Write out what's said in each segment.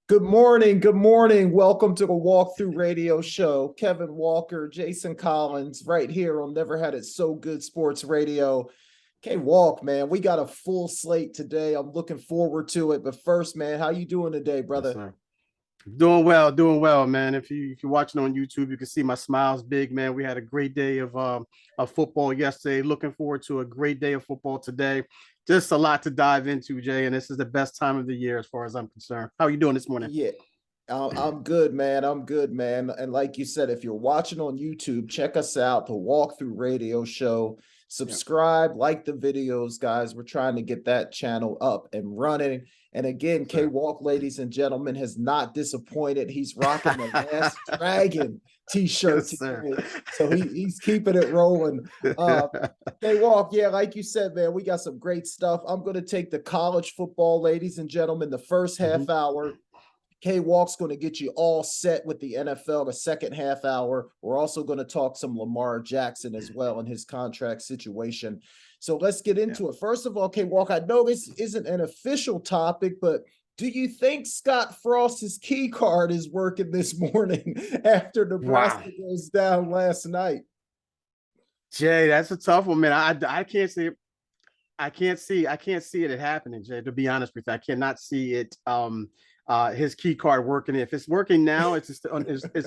Good morning. Good morning. Welcome to the Walkthrough Radio Show. Kevin Walker, Jason Collins, right here on Never Had It So Good Sports Radio. Walk, man, we got a full slate today. I'm looking forward to it. But first, man, how you doing today, Yes, brother? sir. Doing well, man. If you're watching on YouTube, you can see my smiles big, man. We had a great day of football yesterday. Looking forward to a great day of football today. Just a lot to dive into, Jay, and this is the best time of the year as far as I'm concerned. How are you doing this morning? Yeah, I'm good, man. I'm good, man. And like you said, if you're watching on YouTube, check us out, the Walkthrough Radio Show. Yeah, Subscribe, like the videos, guys. We're trying to get that channel up and running. And again, K sir. Walk, ladies and gentlemen, has not disappointed. He's rocking the Last Dragon t-shirt Yes, sir. today. So he's keeping it rolling. Uh K Walk, yeah, like you said, man, we got some great stuff. I'm going to take the college football, ladies and gentlemen, the first half Mhm. hour. K Walk's going to get you all set with the NFL the second half hour. We're also going to talk some Lamar Jackson as well and his contract situation. So let's get Yeah. into it. First of all, K Walk, I know this isn't an official topic, but do you think Scott Frost's key card is working this morning after Wow. Nebraska goes down last night? Jay, that's a tough one, man. I can't see it. I can't see it happening, Jay, to be honest with you. I cannot see it his key card working. If it's working now, it's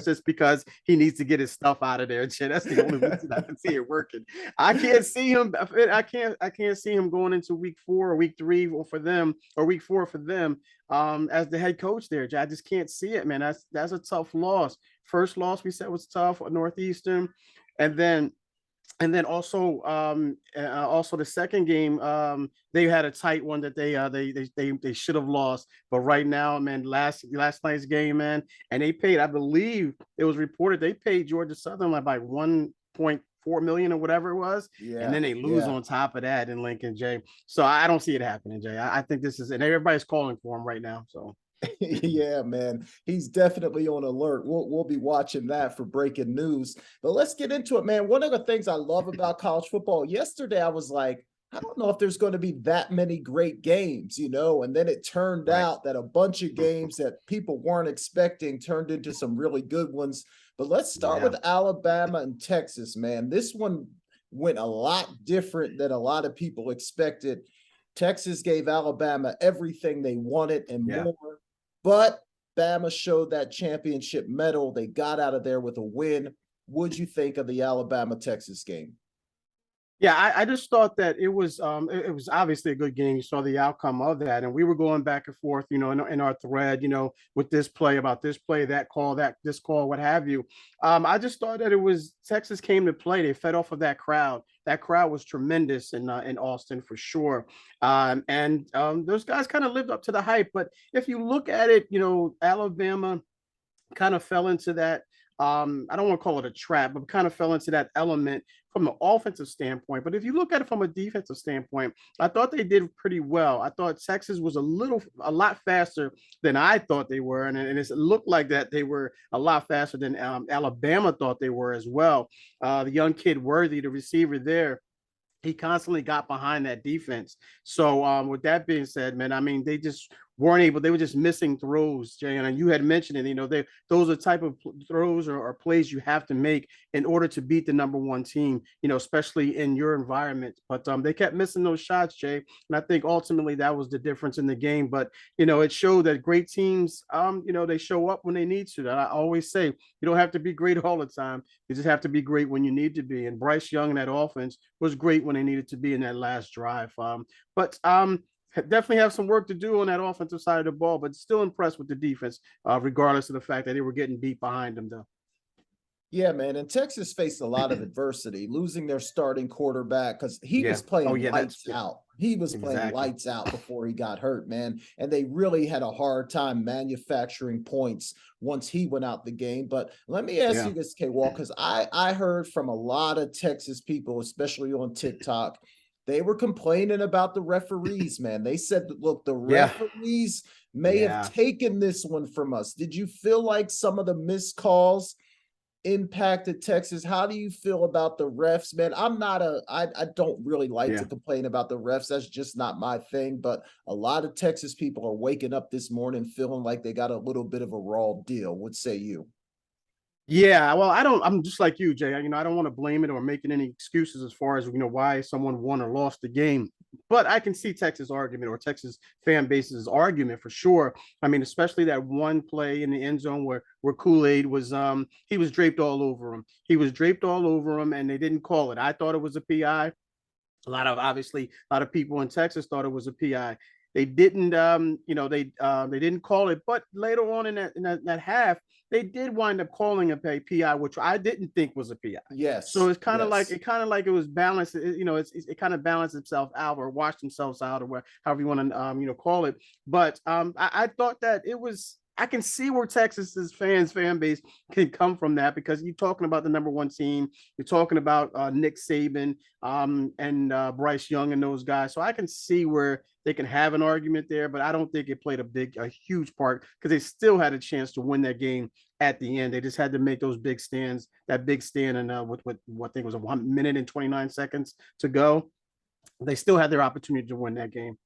just because he needs to get his stuff out of there, Jay. That's the only reason I can see it working. I can't see him. I can't see him going into week 4 or week 3 for them, or week 4 for them as the head coach there, Jay. I just can't see it, man. That's a tough loss. First loss we said was tough at Northeastern, and then also the second game, they had a tight one that they should have lost. But right now, man, last night's game, man, and they paid, I believe it was reported they paid Georgia Southern like 1.4 million or whatever it was, and Yeah, then they lose yeah. on top of that in Lincoln, Jay. So I don't see it happening, Jay. I think this is, and everybody's calling for him right now. So Yeah, man. He's definitely on alert. We'll be watching that for breaking news. But let's get into it, man. One of the things I love about college football, yesterday I was like, I don't know if there's going to be that many great games, and then it turned right, out that a bunch of games that people weren't expecting turned into some really good ones. But let's start yeah, with Alabama and Texas, man. This one went a lot different than a lot of people expected. Texas gave Alabama everything they wanted and yeah. more. But Bama showed that championship medal. They got out of there with a win. What'd you think of the Alabama Texas game? Yeah, I just thought that it was obviously a good game. You saw the outcome of that, and we were going back and forth, in our thread, with this play, about this play, that call, this call, what have you. I just thought that it was Texas came to play. They fed off of that crowd. That crowd was tremendous in Austin for sure. And those guys kind of lived up to the hype. But if you look at it, Alabama kind of fell into that. I don't want to call it a trap, but kind of fell into that element from an offensive standpoint. But if you look at it from a defensive standpoint, I thought they did pretty well. I thought Texas was a lot faster than I thought they were, and it looked like that they were a lot faster than Alabama thought they were as well. The young kid Worthy, the receiver there, he constantly got behind that defense. So with that being said, man, I mean, they just weren't able, they were just missing throws, Jay. And you had mentioned it, those are type of throws or plays you have to make in order to beat the number one team, especially in your environment. But they kept missing those shots, Jay. And I think ultimately that was the difference in the game. But it showed that great teams, they show up when they need to. I always say you don't have to be great all the time. You just have to be great when you need to be. And Bryce Young in that offense was great when they needed to be in that last drive. But definitely have some work to do on that offensive side of the ball, but still impressed with the defense, regardless of the fact that they were getting beat behind them, though. Yeah, man. And Texas faced a lot of adversity, losing their starting quarterback because he Yeah. was Oh, playing yeah. lights out. He was playing Exactly. lights out before he got hurt, man. And they really had a hard time manufacturing points once he went out the game. But let me ask Yeah. you this, K Walk, because I heard from a lot of Texas people, especially on TikTok, they were complaining about the referees, man. They said, look, the Yeah. referees may have Yeah. taken this one from us. Did you feel like some of the missed calls impacted Texas. How do you feel about the refs, man? I don't really like to complain about the refs. That's just not my thing. But a lot of Texas people are waking up this morning feeling like they got a little bit of a raw deal. What say you? Yeah, well, I'm just like you, Jay. I don't want to blame it or making any excuses as far as, why someone won or lost the game. But I can see Texas argument or Texas fan base's argument for sure. I mean, especially that one play in the end zone where Kool-Aid was he was draped all over him. He was draped all over him and they didn't call it. I thought it was a PI. A lot of people in Texas thought it was a PI. They didn't, they didn't call it. But later on in that half, they did wind up calling a PI, which I didn't think was a PI. So Yes. it's kind of Yes. like it was balanced. It kind of balanced itself out or washed themselves out or however you want to call it. But I thought that it was. I can see where Texas's fan base can come from that because you're talking about the number one team. You're talking about Nick Saban and Bryce Young and those guys. So I can see where they can have an argument there, but I don't think it played a huge part because they still had a chance to win that game at the end. They just had to make those big stands, that big stand, and with what I think was a 1 minute and 29 seconds to go. They still had their opportunity to win that game.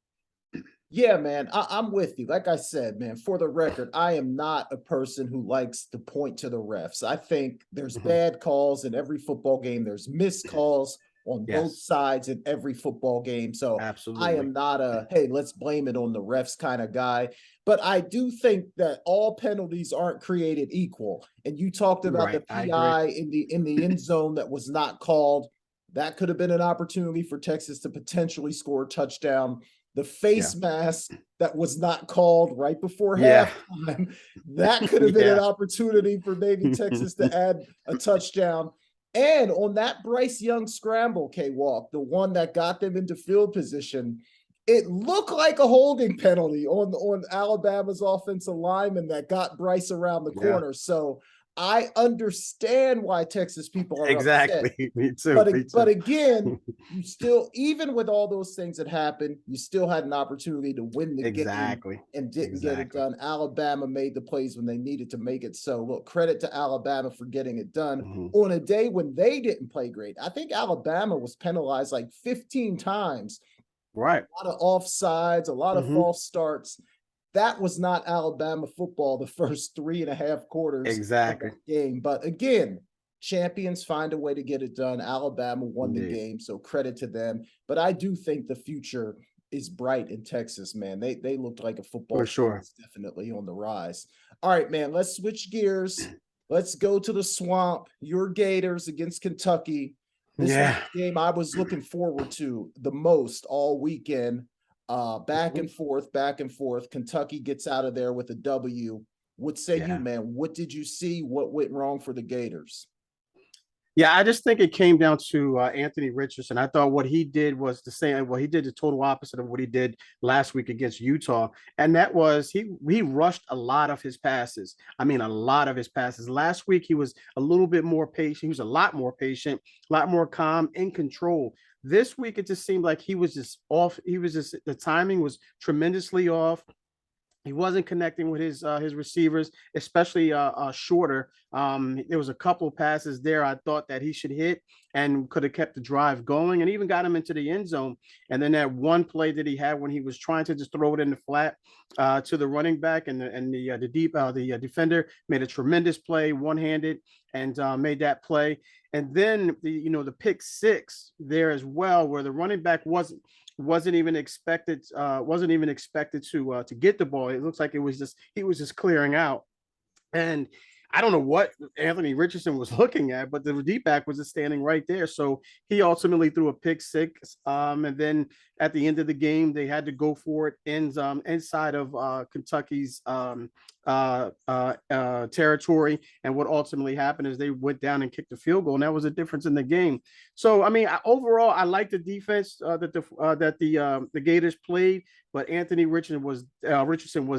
Yeah, man, I'm with you. Like I said, man, for the record, I am not a person who likes to point to the refs. I think there's bad calls in every football game. There's missed calls on both Yes, sides in every football game. So I absolutely. am not a, hey, let's blame it on the refs kind of guy. But I do think that all penalties aren't created equal. And you talked about the Right, I agree. PI in the end zone that was not called. That could have been an opportunity for Texas to potentially score a touchdown. The Yeah, face mask that was not called right before yeah, halftime, that could have been an yeah. opportunity for maybe Texas to add a touchdown. And on that Bryce Young scramble, K-Walk, the one that got them into field position, it looked like a holding penalty on Alabama's offensive lineman that got Bryce around the Yeah, corner. So I understand why Texas people are upset. exactly. Me too. But Me but too. again, you still, even with all those things that happened, you still had an opportunity to win the game Exactly. and didn't get it Exactly. done. Alabama made the plays when they needed to make it. So look, credit to Alabama for getting it done Mhm. on a day when they didn't play great. I think Alabama was penalized like 15 times, Right. a lot of offsides, a lot of Hmm. false starts. That was not Alabama football the first 3.5 quarters of Exactly. that game. But again, champions find a way to get it done. Alabama won the Indeed. game, so credit to them. But I do think the future is bright in Texas, man. They looked like a For football team sure. that's definitely on the rise. All right, man, let's switch gears. Let's go to the swamp. Your Gators against Kentucky. This was Yeah. the game I was looking forward to the most all weekend. Back Mhm. and forth, back and forth. Kentucky gets out of there with a W. What say you, Yeah. man? What did you see? What went wrong for the Gators? Yeah, I just think it came down to Anthony Richardson. I thought what he did was the same. Well, he did the total opposite of what he did last week against Utah, and that was he rushed a lot of his passes. I mean, a lot of his passes. Last week he was a little bit more patient. He was a lot more patient, a lot more calm, in control. This week it just seemed like he was just off. He was just the timing was tremendously off. He wasn't connecting with his receivers, especially shorter. There was a couple passes there I thought that he should hit and could have kept the drive going, and even got him into the end zone. And then that one play that he had when he was trying to just throw it in the flat to the running back, and the defender made a tremendous play, one handed, and made that play. And then the pick six there as well, where the running back wasn't even expected to get the ball. It looks like he was just clearing out. And I don't know what Anthony Richardson was looking at, but the deep back was just standing right there. So he ultimately threw a pick six. And then at the end of the game, they had to go for it inside of Kentucky's territory. And what ultimately happened is they went down and kicked the field goal, and that was a difference in the game. So I mean, overall, I like the defense that the Gators played, but Anthony Richardson was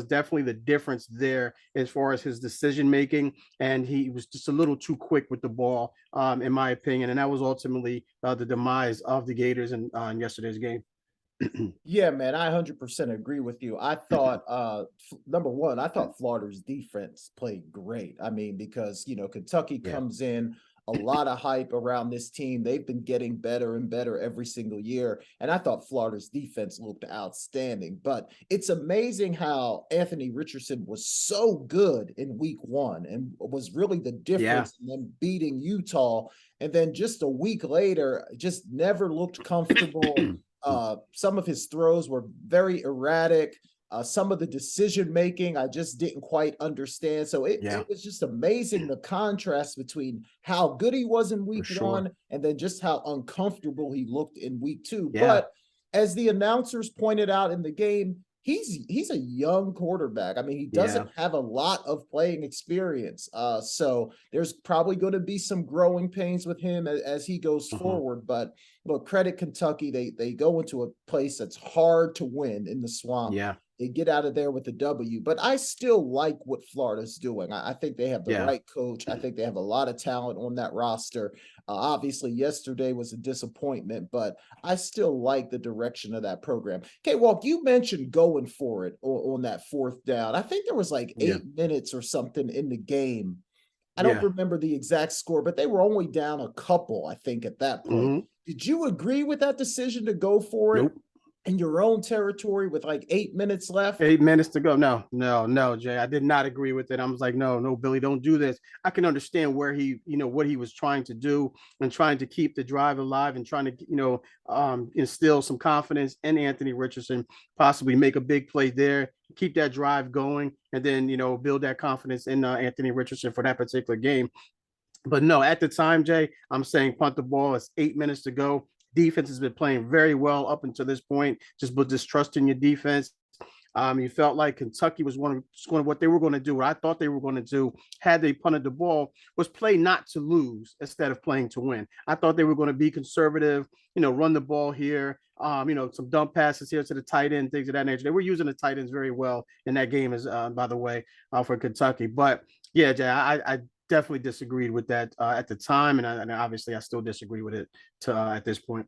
definitely the difference there as far as his decision making, and he was just a little too quick with the ball, in my opinion, and that was ultimately the demise of the Gators in yesterday's game. Yeah, man, I 100% agree with you. I thought, number one, I thought Florida's defense played great. I mean, because, Kentucky Yeah. comes in, a lot of hype around this team. They've been getting better and better every single year. And I thought Florida's defense looked outstanding. But it's amazing how Anthony Richardson was so good in week one and was really the Yeah. difference in them beating Utah. And then just a week later, just never looked comfortable. Some of his throws were very erratic. Some of the decision making I just didn't quite understand. So Yeah, it was just amazing the contrast between how good he was in for week sure. one and then just how uncomfortable he looked in week two. Yeah. But as the announcers pointed out in the game, he's a young quarterback. I mean, he Yeah. doesn't have a lot of playing experience. So there's probably going to be some growing pains with him as he goes Uh-huh. forward. But look, credit Kentucky. They go into a place that's hard to win in the swamp. Yeah. They get out of there with a W, but I still like what Florida's doing. I think they have the Yeah. right coach. I think they have a lot of talent on that roster. Obviously, yesterday was a disappointment, but I still like the direction of that program. Okay, Walk, you mentioned going for it on that fourth down. I think there was like Yeah. 8 minutes or something in the game. I don't Yeah. remember the exact score, but they were only down a couple, I think, at that point. Hmm. Did you agree with that decision to go for it Nope. in your own territory with like 8 minutes left? 8 minutes to go. No, no, no, Jay. I did not agree with it. I was like, no, no, Billy, don't do this. I can understand where he, what he was trying to do and trying to keep the drive alive and trying to, instill some confidence in Anthony Richardson, possibly make a big play there, keep that drive going, and then, build that confidence in Anthony Richardson for that particular game. But no, at the time, Jay, I'm saying punt the ball. It's 8 minutes to go. Defense has been playing very well up until this point. Just but distrust in your defense. You felt like Kentucky was one of what they were going to do. What I thought they were going to do had they punted the ball was play not to lose instead of playing to win. I thought they were going to be conservative, run the ball here, some dump passes here to the tight end, things of that nature. They were using the tight ends very well in that game, as by the way, for Kentucky. But yeah, Jay, I definitely disagreed with that at the time, and obviously I still disagree with it at this point.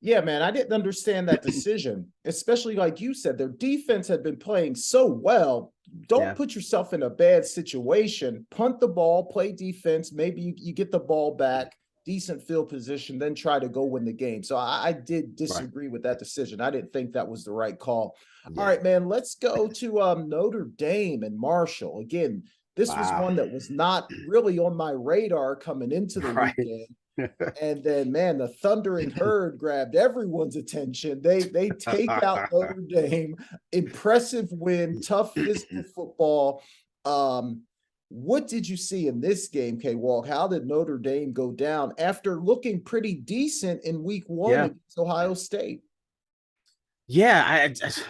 Yeah, man, I didn't understand that decision, especially like you said, their defense had been playing so well. Don't Yeah. put yourself in a bad situation. Punt the ball, play defense. Maybe you get the ball back, decent field position, then try to go win the game. So I did Right. disagree with that decision. I didn't think that was the right call. All Yeah. right, man, let's go to Notre Dame and Marshall. Again, this was Wow. one that was not really on my radar coming into the Right. weekend. And then, man, the thundering herd grabbed everyone's attention. They take out Notre Dame. Impressive win, tough physical football. What did you see in this game, K Walk? How did Notre Dame go down after looking pretty decent in week one Yeah. against Ohio State? Yeah,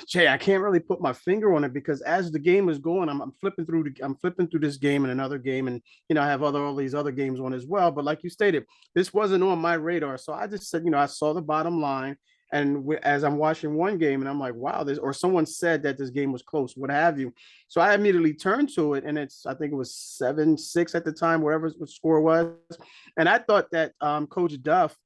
Jay, I can't really put my finger on it because as the game is going, I'm flipping through this game and another game, and I have all these other games on as well. But like you stated, this wasn't on my radar, so I just said, I saw the bottom line, and as I'm watching one game, and I'm like, wow, this, or someone said that this game was close, what have you. So I immediately turned to it, and I think it was 7-6 at the time, whatever the score was, and I thought that Coach Duff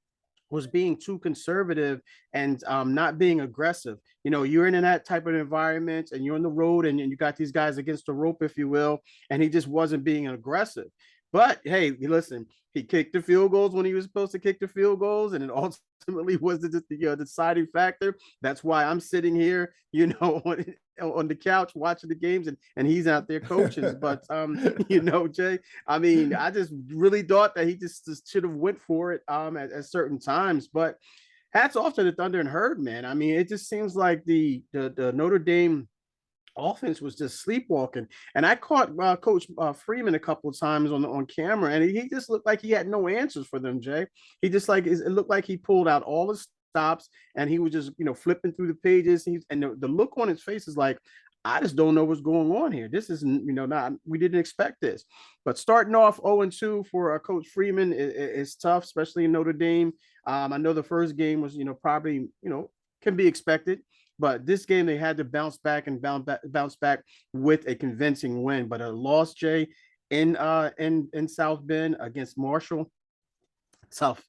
was being too conservative and not being aggressive. You're in that type of environment and you're on the road and you got these guys against the rope, if you will, and he just wasn't being aggressive. But hey, listen, he kicked the field goals when he was supposed to kick the field goals, and it ultimately was the deciding factor. That's why I'm sitting here, on the couch watching the games, and he's out there coaching. But Jay, I mean, I just really thought that he just should have went for it at certain times. But hats off to the Thunder and Herd, man. I mean, it just seems like the Notre Dame offense was just sleepwalking. And I caught Coach Freeman a couple of times on camera, and he just looked like he had no answers for them, Jay. He just it looked like he pulled out all the stops and he was just flipping through the pages. And the look on his face is like, I just don't know what's going on here. This isn't, not, we didn't expect this. But starting off 0-2 for Coach Freeman is tough, especially in Notre Dame. I know the first game was, probably, can be expected. But this game, they had to bounce back with a convincing win. But a loss, Jay, in South Bend against Marshall, tough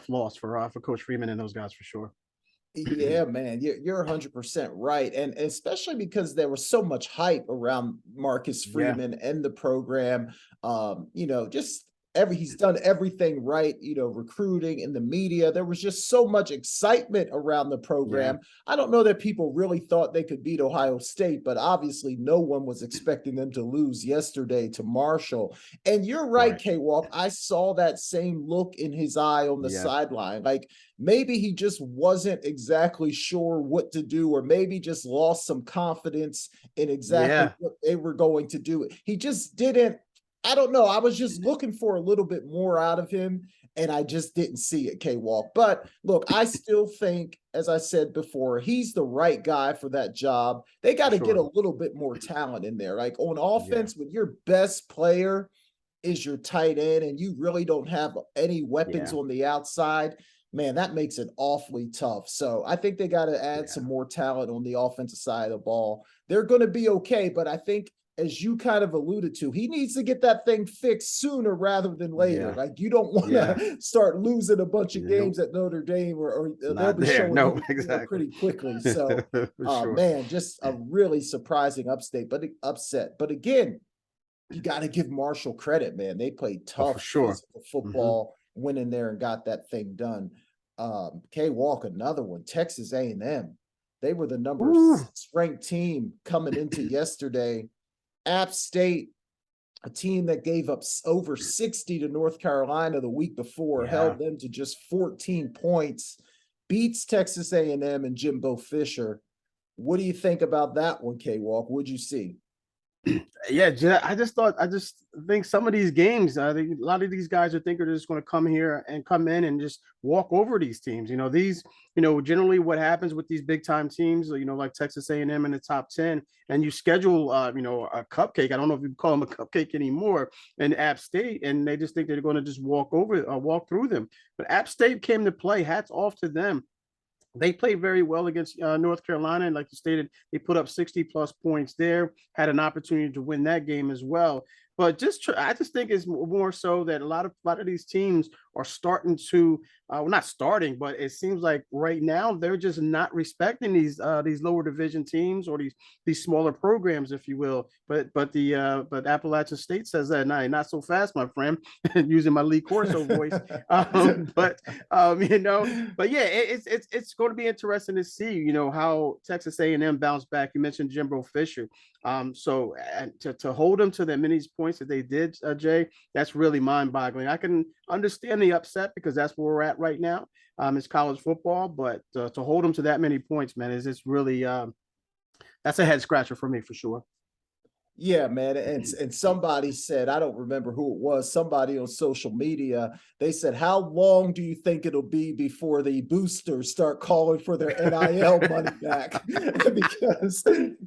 loss for Coach Freeman and those guys for sure. Yeah, man, you're 100% right, and especially because there was so much hype around Marcus Yeah, Freeman and the program. Just he's done everything right. Recruiting in the media. There was just so much excitement around the yeah, program. I don't know that people really thought they could beat Ohio State, but obviously no one was expecting them to lose yesterday to Marshall. And you're right, right. K Walk. I saw that same look in his eye on the Yeah, sideline, like maybe he just wasn't exactly sure what to do, or maybe just lost some confidence in exactly yeah, what they were going to do. He just didn't. I don't know. I was just looking for a little bit more out of him, and I just didn't see it, K Walk. But look, I still think, as I said before, he's the right guy for that job. They got for to get sure. a little bit more talent in there. Like on Yeah, offense, when your best player is your tight end and you really don't have any weapons yeah, on the outside, man, that makes it awfully tough. So I think they got to add some yeah, more talent on the offensive side of the ball. They're going to be okay, but I think, as you kind of alluded to, he needs to get that thing fixed sooner rather than later. yeah, Like, you don't want yeah. to start losing a bunch of Nope, games at Notre Dame, or they'll not be there. showing No, who, exactly. pretty quickly. So, For sure. man, just a really surprising upset. But again, you got to give Marshall credit, man. They played Oh, for tough sure. physical Hmm. football, went in there and got that thing done. K Walk, another one, Texas A&M. They were the number Ooh, 6 ranked team coming into yesterday. App State, a team that gave up over 60 to North Carolina the week before, yeah. held them to just 14 points, beats Texas A&M and Jimbo Fisher. What do you think about that one, K Walk? What'd you see? Yeah, I just think some of these games, a lot of these guys are thinking they're just going to come here and come in and just walk over these teams. Generally what happens with these big time teams, like Texas A&M in the top 10, and you schedule, a cupcake. I don't know if you call them a cupcake anymore, and App State, and they just think they're going to just walk through them. But App State came to play. Hats off to them. They played very well against North Carolina, and like you stated, they put up 60 plus points there. Had an opportunity to win that game as well. But I just think it's more so that a lot of these teams are starting to, well, not starting, but it seems like right now they're just not respecting these lower division teams, or these smaller programs, if you will. But Appalachian State says that, nah, not so fast, my friend, using my Lee Corso voice. But but yeah, it's going to be interesting to see, how Texas A&M bounced back. You mentioned Jimbo Fisher. So to hold them to the many points that they did, Jay, that's really mind-boggling. I can understand the upset because that's where we're at right now. It's college football, but to hold them to that many points, man, is just really that's a head scratcher for me for sure. Yeah, man. And somebody said, I don't remember who it was, somebody on social media, they said, how long do you think it'll be before the boosters start calling for their NIL money back?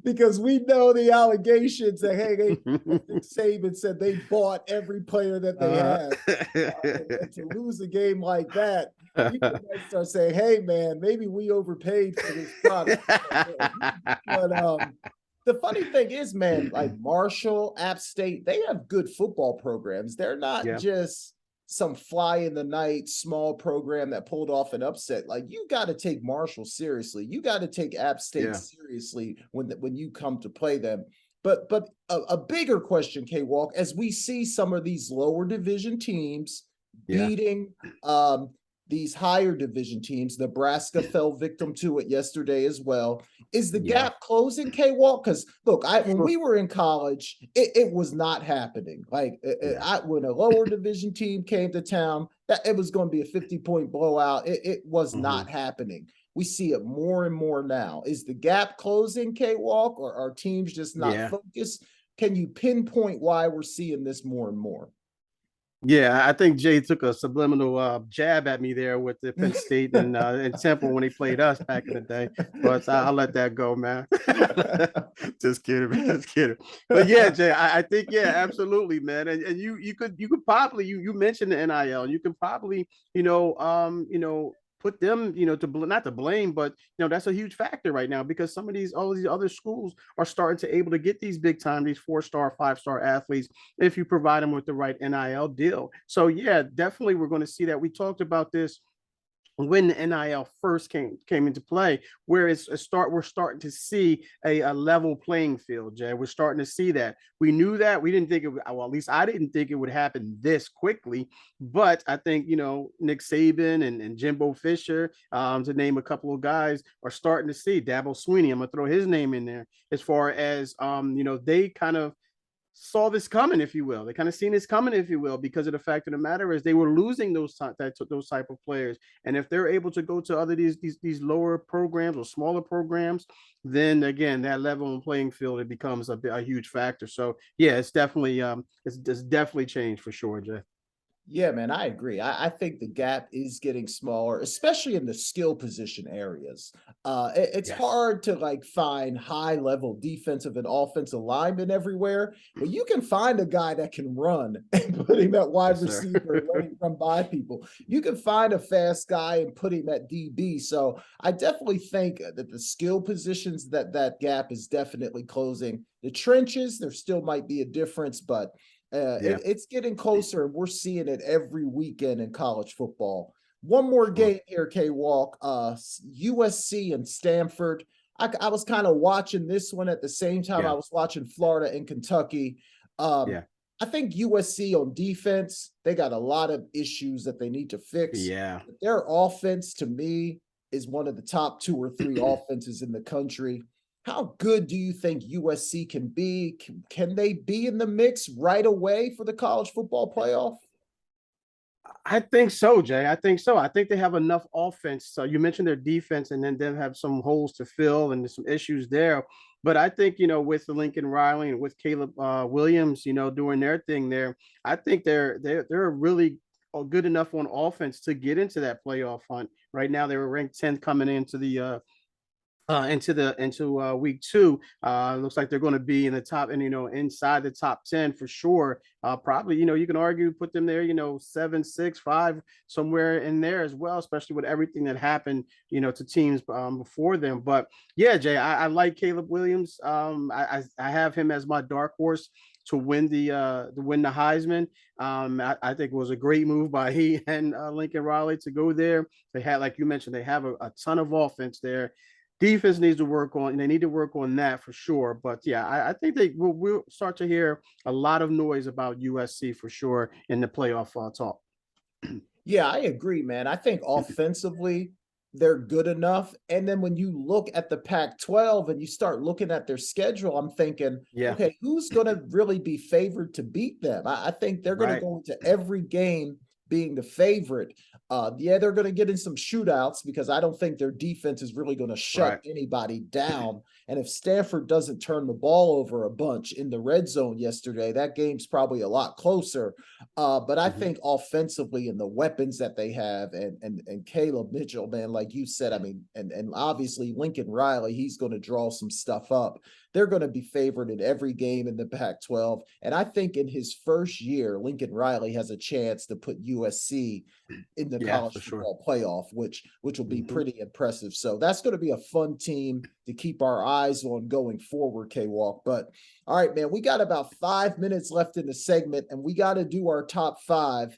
because we know the allegations that, hey, I think Saban said they bought every player that they uh, have. And to lose a game like that, people might start saying, hey, man, maybe we overpaid for this product. But the funny thing is, man, like Marshall, App State, they have good football programs. They're not Yeah, just some fly in the night small program that pulled off an upset. Like, you got to take Marshall seriously. You got to take App State yeah, seriously when you come to play them. But a bigger question, K Walk, as we see some of these lower division teams yeah, beating these higher division teams, Nebraska fell victim to it yesterday as well. Is the yeah. gap closing, K Walk? Because look, when we were in college, it was not happening. Like, Yeah, when a lower division team came to town, that it was going to be a 50-point blowout. It was hmm, not happening. We see it more and more now. Is the gap closing, K Walk, or are teams just not yeah. focused? Can you pinpoint why we're seeing this more and more? Yeah, I think Jay took a subliminal jab at me there with the Penn State and Temple when they played us back in the day. But I'll let that go, man. Just kidding, man. Just kidding. But yeah, Jay, I think yeah, absolutely, man. And you could probably you mentioned the NIL. You could probably put them not to blame, but that's a huge factor right now because all of these other schools are starting to able to get these big time, these 4-star, 5-star athletes if you provide them with the right NIL deal. So yeah, definitely we're going to see that. We talked about this when the NIL first came into play, where we're starting to see a level playing field, Jay. We're starting to see that. We knew that. We didn't think it would, well, at least I didn't think it would happen this quickly. But I think, Nick Saban and Jimbo Fisher, to name a couple of guys, are starting to see Dabo Sweeney. I'm gonna throw his name in there as far as they kind of saw this coming, if you will. They kind of seen this coming, if you will, because of the fact of the matter is they were losing those type of players. And if they're able to go to other these lower programs or smaller programs, then again, that level and playing field, it becomes a huge factor. So yeah, it's definitely it's definitely changed for sure, Jay. Yeah, man, I agree. I think the gap is getting smaller, especially in the skill position areas. It's Yes. hard to like find high level defensive and offensive linemen everywhere, but you can find a guy that can run and put him at wide Yes, sir. receiver and let him run by people. You can find a fast guy and put him at DB. So I definitely think that the skill positions that gap is definitely closing. The trenches, there still might be a difference, but Yeah, it's getting closer, and we're seeing it every weekend in college football. One more sure. game here, K Walk. USC and Stanford. I was kind of watching this one at the same time I Yeah, was watching Florida and Kentucky. Um, yeah, I think USC on defense, they got a lot of issues that they need to fix. yeah. Their offense, to me, is one of the top two or three offenses in the country. How good do you think USC can be? Can they be in the mix right away for the college football playoff? I think so, Jay. I think so. I think they have enough offense. So you mentioned their defense, and then they have some holes to fill and some issues there. But I think with the Lincoln Riley and with Caleb Williams, doing their thing there, I think they're really good enough on offense to get into that playoff hunt. Right now, they were ranked 10th coming into the into week two. Looks like they're going to be in the top and inside the top 10 for sure. Probably you can argue put them there 7, 6, 5 somewhere in there as well, especially with everything that happened to teams before them. But yeah, Jay, I like Caleb Williams. I have him as my dark horse to win the Heisman. I think it was a great move by he and Lincoln Riley to go there. They had, like you mentioned, they have a ton of offense there. Defense needs to work on, and they need to work on that for sure. But yeah, I think we'll start to hear a lot of noise about USC for sure in the playoff talk. Yeah, I agree, man. I think offensively, they're good enough. And then when you look at the Pac 12 and you start looking at their schedule, I'm thinking, Yeah, okay, who's going to really be favored to beat them? I think they're going to right. go into every game being the favorite. Yeah, they're going to get in some shootouts because I don't think their defense is really going to shut Right. anybody down. And if Stanford doesn't turn the ball over a bunch in the red zone yesterday, that game's probably a lot closer. But I Mhm. think offensively and the weapons that they have, and Caleb Mitchell, man, like you said, I mean, and obviously Lincoln Riley, he's going to draw some stuff up. They're going to be favored in every game in the Pac-12, and I think in his first year, Lincoln Riley has a chance to put USC in the Yeah, college for sure. football playoff, which will be Mhm. pretty impressive. So that's going to be a fun team to keep our eyes on going forward, K Walk. But all right, man, we got about 5 minutes left in the segment, and we got to do our top five.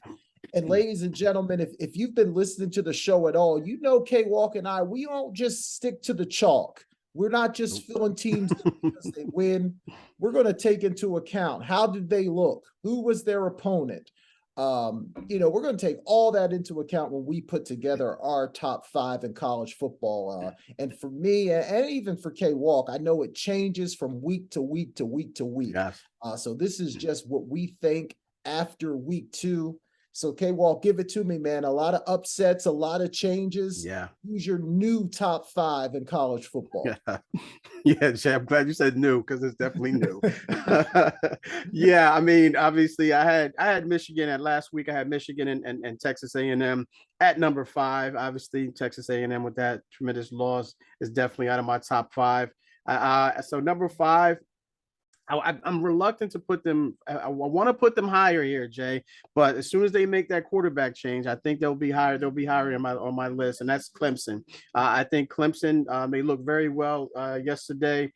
And ladies and gentlemen, if you've been listening to the show at all, you know K Walk and I, we don't just stick to the chalk. We're not just Nope. filling teams in because they win. We're going to take into account how did they look? Who was their opponent? We're going to take all that into account when we put together our top five in college football. And for me, and even for K Walk, I know it changes from week to week to week to week. Yes. So this is just what we think after week two. So K Walk, give it to me, man. A lot of upsets, a lot of changes. Yeah. Who's your new top five in college Yeah. football? Yeah, Jay, I'm glad you said new because it's definitely new. Yeah, I mean, obviously, I had Michigan at last week. I had Michigan and Texas A&M at number 5. Obviously, Texas A&M with that tremendous loss is definitely out of my top 5. So number 5, I'm reluctant to put them. I want to put them higher here, Jay. But as soon as they make that quarterback change, I think they'll be higher. They'll be higher on my list, and that's Clemson. I think Clemson they look very well yesterday.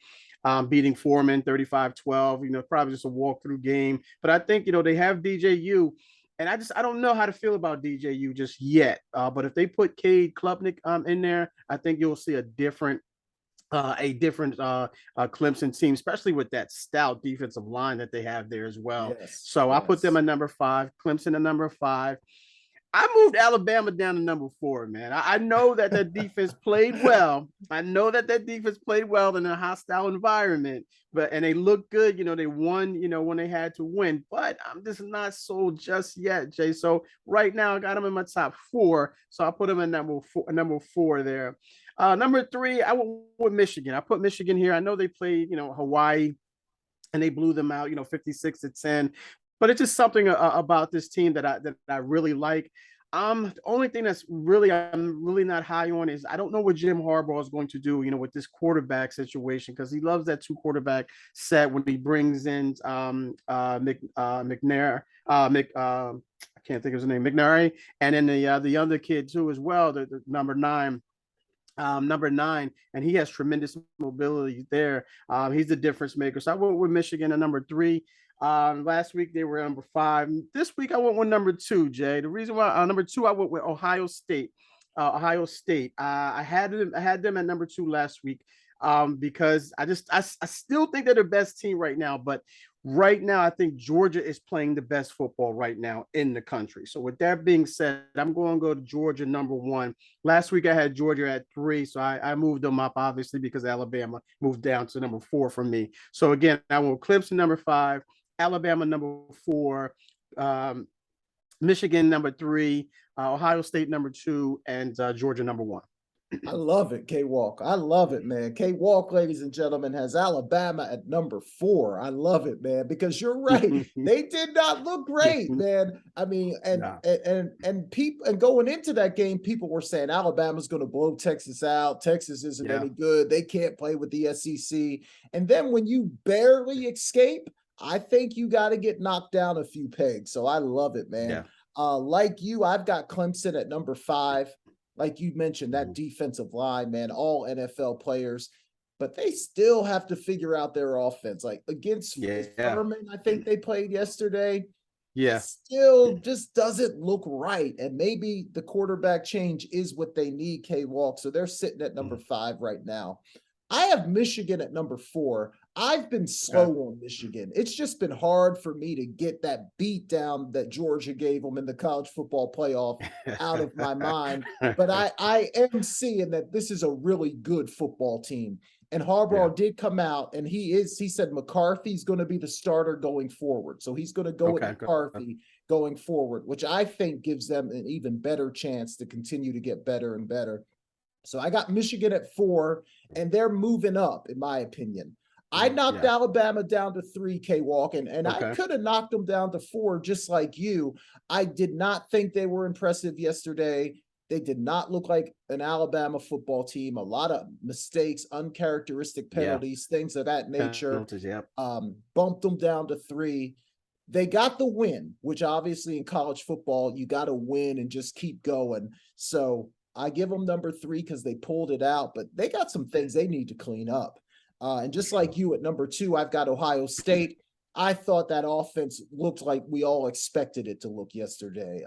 Beating Foreman 35-12, probably just a walkthrough game. But I think, they have DJU And I don't know how to feel about DJU just yet. But if they put Cade Klubnik in there, I think you'll see a different Clemson team, especially with that stout defensive line that they have there as well. Yes, So I put them yes. at number 5, Clemson at number 5. I moved Alabama down to number 4, man. I know that that defense played well. I know that that defense played well in a hostile environment, and they looked good. They won, when they had to win, but I'm just not sold just yet, Jay. So right now I got them in my top 4. So I put them in number four there. Number 3, I went with Michigan. I put Michigan here. I know they played, Hawaii, and they blew them out, 56-10. But it's just something about this team that I really like. The only thing I'm really not high on is I don't know what Jim Harbaugh is going to do, with this quarterback situation, because he loves that 2 quarterback set when he brings in McNair, I can't think of his name, McNary, and then the other kid too as well, the number 9. And he has tremendous mobility there. He's the difference maker. So I went with Michigan at number 3. Last week they were number 5. This week I went with number 2, Jay. The reason why number 2, I went with Ohio State. I had them at number 2 last week because I still think they're the best team right now, but right now I think Georgia is playing the best football right now in the country. So with that being said, I'm going to go to Georgia number 1. Last week I had Georgia at 3, so I moved them up obviously because Alabama moved down to number 4 for me. So again, I went Clemson number 5, Alabama number 4, Michigan number 3, Ohio State number 2, and Georgia number 1. I love it, K-Walk. I love it, man. K-Walk, ladies and gentlemen, has Alabama at number 4. I love it, man, because you're right. They did not look great, man. I mean, and people, and going into that game, people were saying Alabama's going to blow Texas out. Texas isn't any good. They can't play with the SEC. And then when you barely escape, I think you got to get knocked down a few pegs. So I love it, man. Like you, I've got Clemson at number 5. Like you mentioned, that defensive line, man, all NFL players, but they still have to figure out their offense. Like against Furman, I think they played yesterday. Still just doesn't look right. And maybe the quarterback change is what they need, K-Walk. So they're sitting at number 5 right now. I have Michigan at number 4. I've been slow on Michigan. It's just been hard for me to get that beat down that Georgia gave them in the college football playoff out of my mind. But I am seeing that this is a really good football team. And Harbaugh did come out, and he said McCarthy's going to be the starter going forward. So he's going to go with McCarthy going forward, which I think gives them an even better chance to continue to get better and better. So I got Michigan at 4, and they're moving up, in my opinion. I knocked Alabama down to 3, K-Walk, and I could have knocked them down to 4 just like you. I did not think they were impressive yesterday. They did not look like an Alabama football team. A lot of mistakes, uncharacteristic penalties, things of that nature. Bumped them down to 3. They got the win, which obviously in college football, you got to win and just keep going. So I give them number 3 because they pulled it out, but they got some things they need to clean up. And just like you at number 2, I've got Ohio State. I thought that offense looked like we all expected it to look yesterday.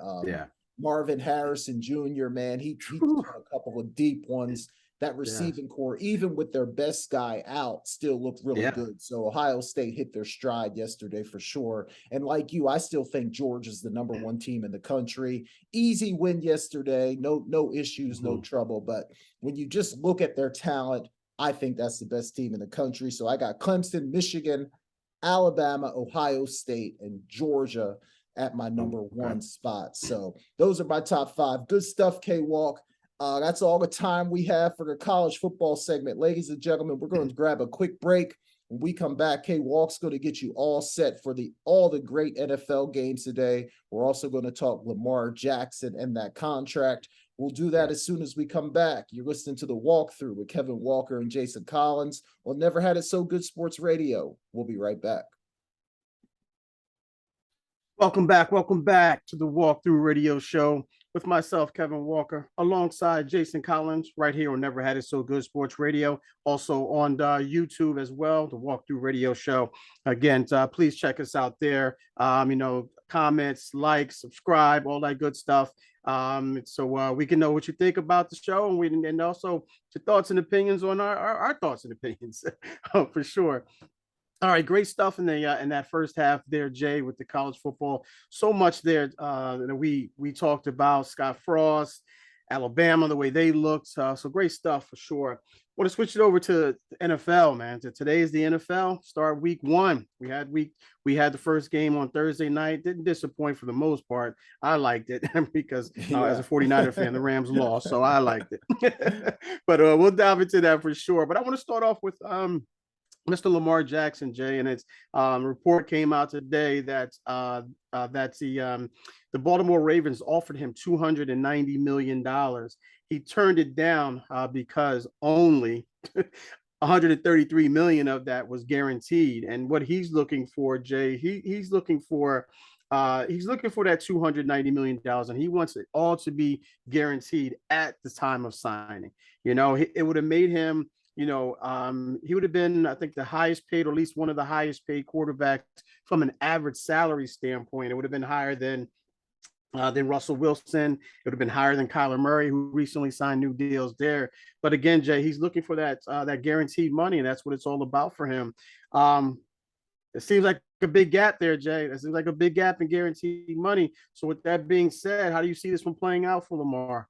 Marvin Harrison Jr., man, he took a couple of deep ones. That receiving core, even with their best guy out, still looked really good. So Ohio State hit their stride yesterday for sure. And like you, I still think Georgia's the number 1 team in the country. Easy win yesterday. No issues, no trouble. But when you just look at their talent, I think that's the best team in the country. So I got Clemson, Michigan, Alabama, Ohio State, and Georgia at my number 1 spot. So those are my top 5. Good stuff, K-Walk. That's all the time we have for the college football segment. Ladies and gentlemen, we're going to grab a quick break. When we come back, K-Walk's going to get you all set for all the great NFL games today. We're also going to talk Lamar Jackson and that contract. We'll do that as soon as we come back. You're listening to The Walkthrough with Kevin Walker and Jason Collins on Never Had It So Good Sports Radio. We'll be right back. Welcome back to the Walkthrough Radio Show with myself, Kevin Walker, alongside Jason Collins, right here on Never Had It So Good Sports Radio, also on YouTube as well, the Walkthrough Radio Show. Again, please check us out there. comments, like, subscribe, all that good stuff. So we can know what you think about the show, and also your thoughts and opinions on our thoughts and opinions for sure. All right, great stuff in that first half there, Jay, with the college football. So much there that we talked about. Scott Frost, Alabama, the way they looked. So great stuff for sure. Want to switch it over to the NFL, man. Today is the NFL. Start week 1. We had the first game on Thursday night. Didn't disappoint for the most part. I liked it because as a 49er fan, the Rams lost, so I liked it. But we'll dive into that for sure. But I want to start off with Mr. Lamar Jackson, Jay, and its report came out today that the Baltimore Ravens offered him $290 million. He turned it down because only 133 million of that was guaranteed. And what he's looking for, Jay, he's looking for that $290 million, and he wants it all to be guaranteed at the time of signing. It would have made him. He would have been, I think, the highest paid, or at least one of the highest paid quarterbacks from an average salary standpoint. It would have been higher than Russell Wilson. It would have been higher than Kyler Murray, who recently signed new deals there. But again, Jay, he's looking for that guaranteed money, and that's what it's all about for him. It seems like a big gap there, Jay. It seems like a big gap in guaranteed money. So with that being said, how do you see this one playing out for Lamar?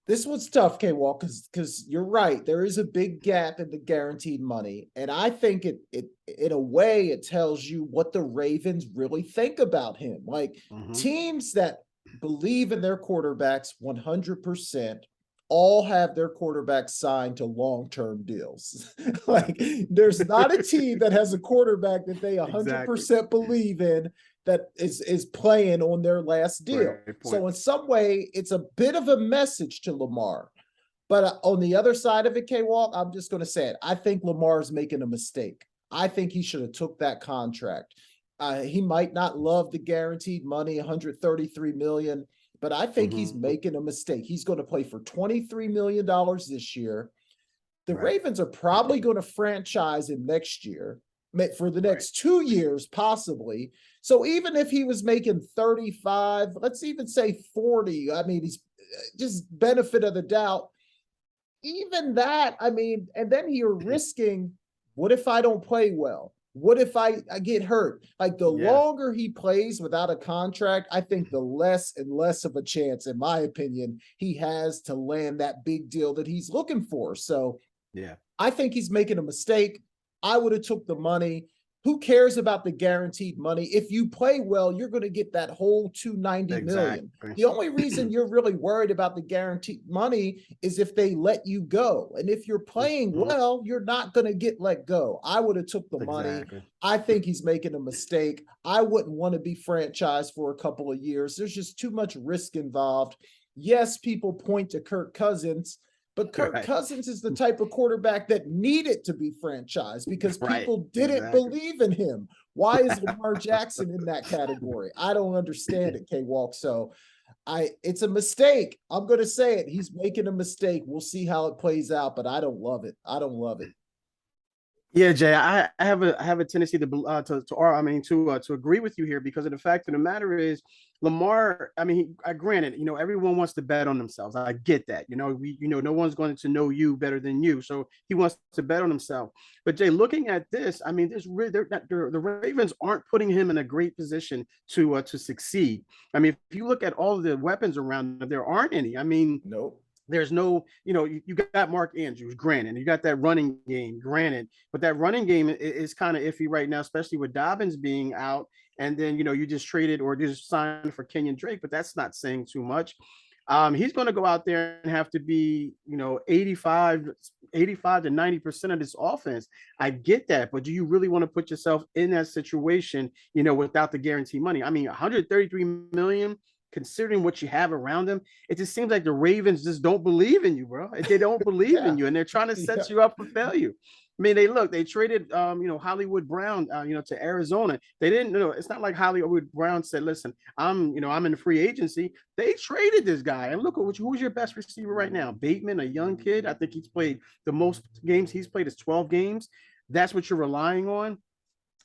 This one's tough, K-Walk, because you're right. There is a big gap in the guaranteed money. And I think it in a way, it tells you what the Ravens really think about him. Like teams that believe in their quarterbacks 100% all have their quarterbacks signed to long-term deals. Like there's not a team that has a quarterback that they 100% believe in that is playing on their last deal. So in some way, it's a bit of a message to Lamar. But on the other side of it, K-Walk, I'm just going to say it. I think Lamar's making a mistake. I think he should have took that contract. He might not love the guaranteed money, 133 million, but I think he's making a mistake. He's going to play for $23 million this year. The Ravens are probably going to franchise him next year, for the next 2 years, possibly. So even if he was making 35, let's even say 40, I mean, he's just benefit of the doubt. Even that, I mean, and then you're risking, what if I don't play well? What if I get hurt? Like the longer he plays without a contract, I think the less and less of a chance, in my opinion, he has to land that big deal that he's looking for. So I think he's making a mistake. I would have took the money. Who cares about the guaranteed money? If you play well, you're going to get that whole $290 million. The only reason you're really worried about the guaranteed money is if they let you go. And if you're playing well, you're not going to get let go. I would have took the money. I think he's making a mistake. I wouldn't want to be franchised for a couple of years. There's just too much risk involved. Yes, people point to Kirk Cousins, but Kirk Cousins is the type of quarterback that needed to be franchised because people didn't believe in him. Why is Lamar Jackson in that category? I don't understand it, K-Walk. So it's a mistake. I'm going to say it. He's making a mistake. We'll see how it plays out, but I don't love it. I don't love it. Yeah, Jay, I have a tendency to agree with you here, because of the fact of the matter is Lamar. I mean, granted, everyone wants to bet on themselves. I get that. No one's going to know you better than you, so he wants to bet on himself. But Jay, looking at this, I mean, the Ravens aren't putting him in a great position to succeed. I mean, if you look at all of the weapons around him, there aren't any. I mean, nope. There's no, you got Mark Andrews, granted. You got that running game, granted. But that running game is kind of iffy right now, especially with Dobbins being out. And then, you just traded or just signed for Kenyon Drake, but that's not saying too much. He's going to go out there and have to be, 85 to 90% of this offense. I get that, but do you really want to put yourself in that situation, without the guarantee money? I mean, 133 million. Considering what you have around them, it just seems like the Ravens just don't believe in you, bro. They don't believe in you, and they're trying to set you up for failure. I mean, they traded, Hollywood Brown, to Arizona. They didn't, it's not like Hollywood Brown said, listen, I'm in the free agency. They traded this guy, and look at who's your best receiver right now? Bateman, a young kid. I think he's played the most games he's played is 12 games. That's what you're relying on.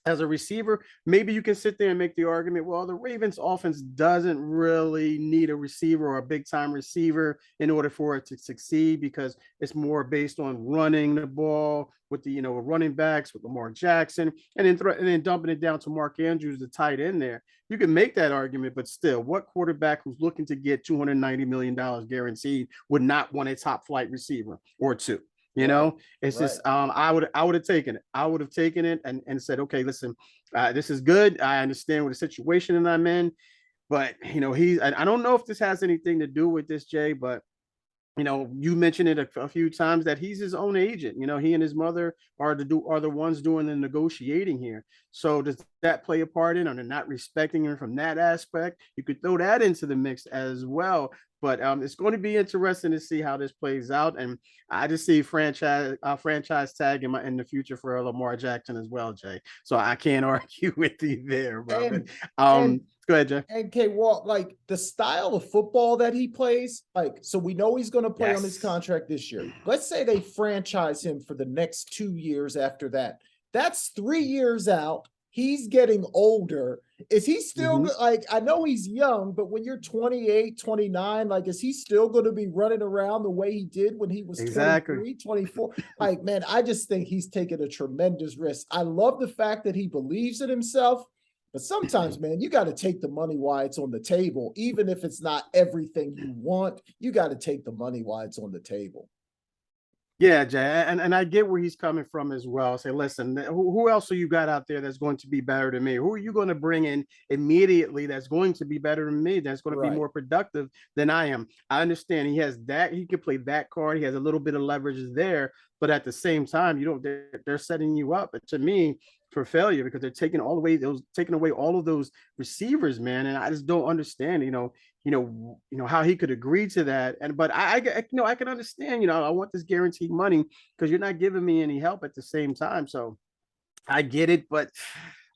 as a receiver, maybe you can sit there and make the argument, well, the Ravens offense doesn't really need a receiver or a big time receiver in order for it to succeed, because it's more based on running the ball with the, running backs with Lamar Jackson, and then dumping it down to Mark Andrews, the tight end there. You can make that argument, but still, what quarterback who's looking to get $290 million guaranteed would not want a top flight receiver or two? It's Right. just I would have taken it. I would have taken it and said, okay, listen, this is good. I understand what the situation that I'm in, but I don't know if this has anything to do with this, Jay, but you mentioned it a few times that he's his own agent. He and his mother are the ones doing the negotiating here. So does that play a part in, or they're not respecting him from that aspect? You could throw that into the mix as well. But it's going to be interesting to see how this plays out, and I just see franchise tag in the future for Lamar Jackson as well, Jay. So I can't argue with you there, bro. And go ahead, Jay. And K Walk, like the style of football that he plays, like, so we know he's going to play on his contract this year. Let's say they franchise him for the next 2 years after that. That's 3 years out. He's getting older. Is he still like, I know he's young, but when you're 28, 29, like, is he still going to be running around the way he did when he was 23, 24? Like, man, I just think he's taking a tremendous risk. I love the fact that he believes in himself. But sometimes, man, you got to take the money while it's on the table. Even if it's not everything you want, you got to take the money while it's on the table. Yeah, Jay, and I get where he's coming from as well. Say, listen, who else are you got out there that's going to be better than me? Who are you going to bring in immediately that's going to be better than me, that's going to be more productive than I am? I understand he has that. He can play that card. He has a little bit of leverage there. But at the same time, they're setting you up, to me, for failure, because they're taking away all of those receivers, man. And I just don't understand, how he could agree to that. But I can understand, I want this guaranteed money because you're not giving me any help at the same time. So I get it, but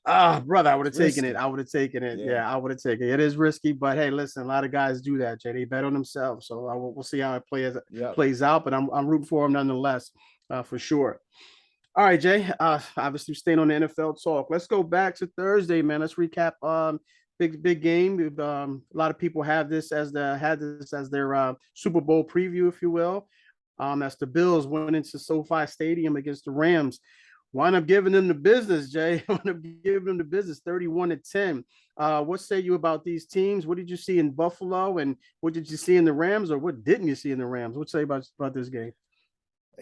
brother, I would have taken it. I would have taken it. Yeah, I would have taken it. It is risky, but hey, listen, a lot of guys do that, Jay. They bet on themselves. So we'll see how it plays out, but I'm rooting for him nonetheless, for sure. All right, Jay. Obviously staying on the NFL talk. Let's go back to Thursday, man. Let's recap big game. A lot of people had this as their Super Bowl preview, if you will. As the Bills went into SoFi Stadium against the Rams. Wind up giving them the business, Jay. Wind up giving them the business, 31-10. What say you about these teams? What did you see in Buffalo, and what did you see in the Rams, or what didn't you see in the Rams? What say about this game?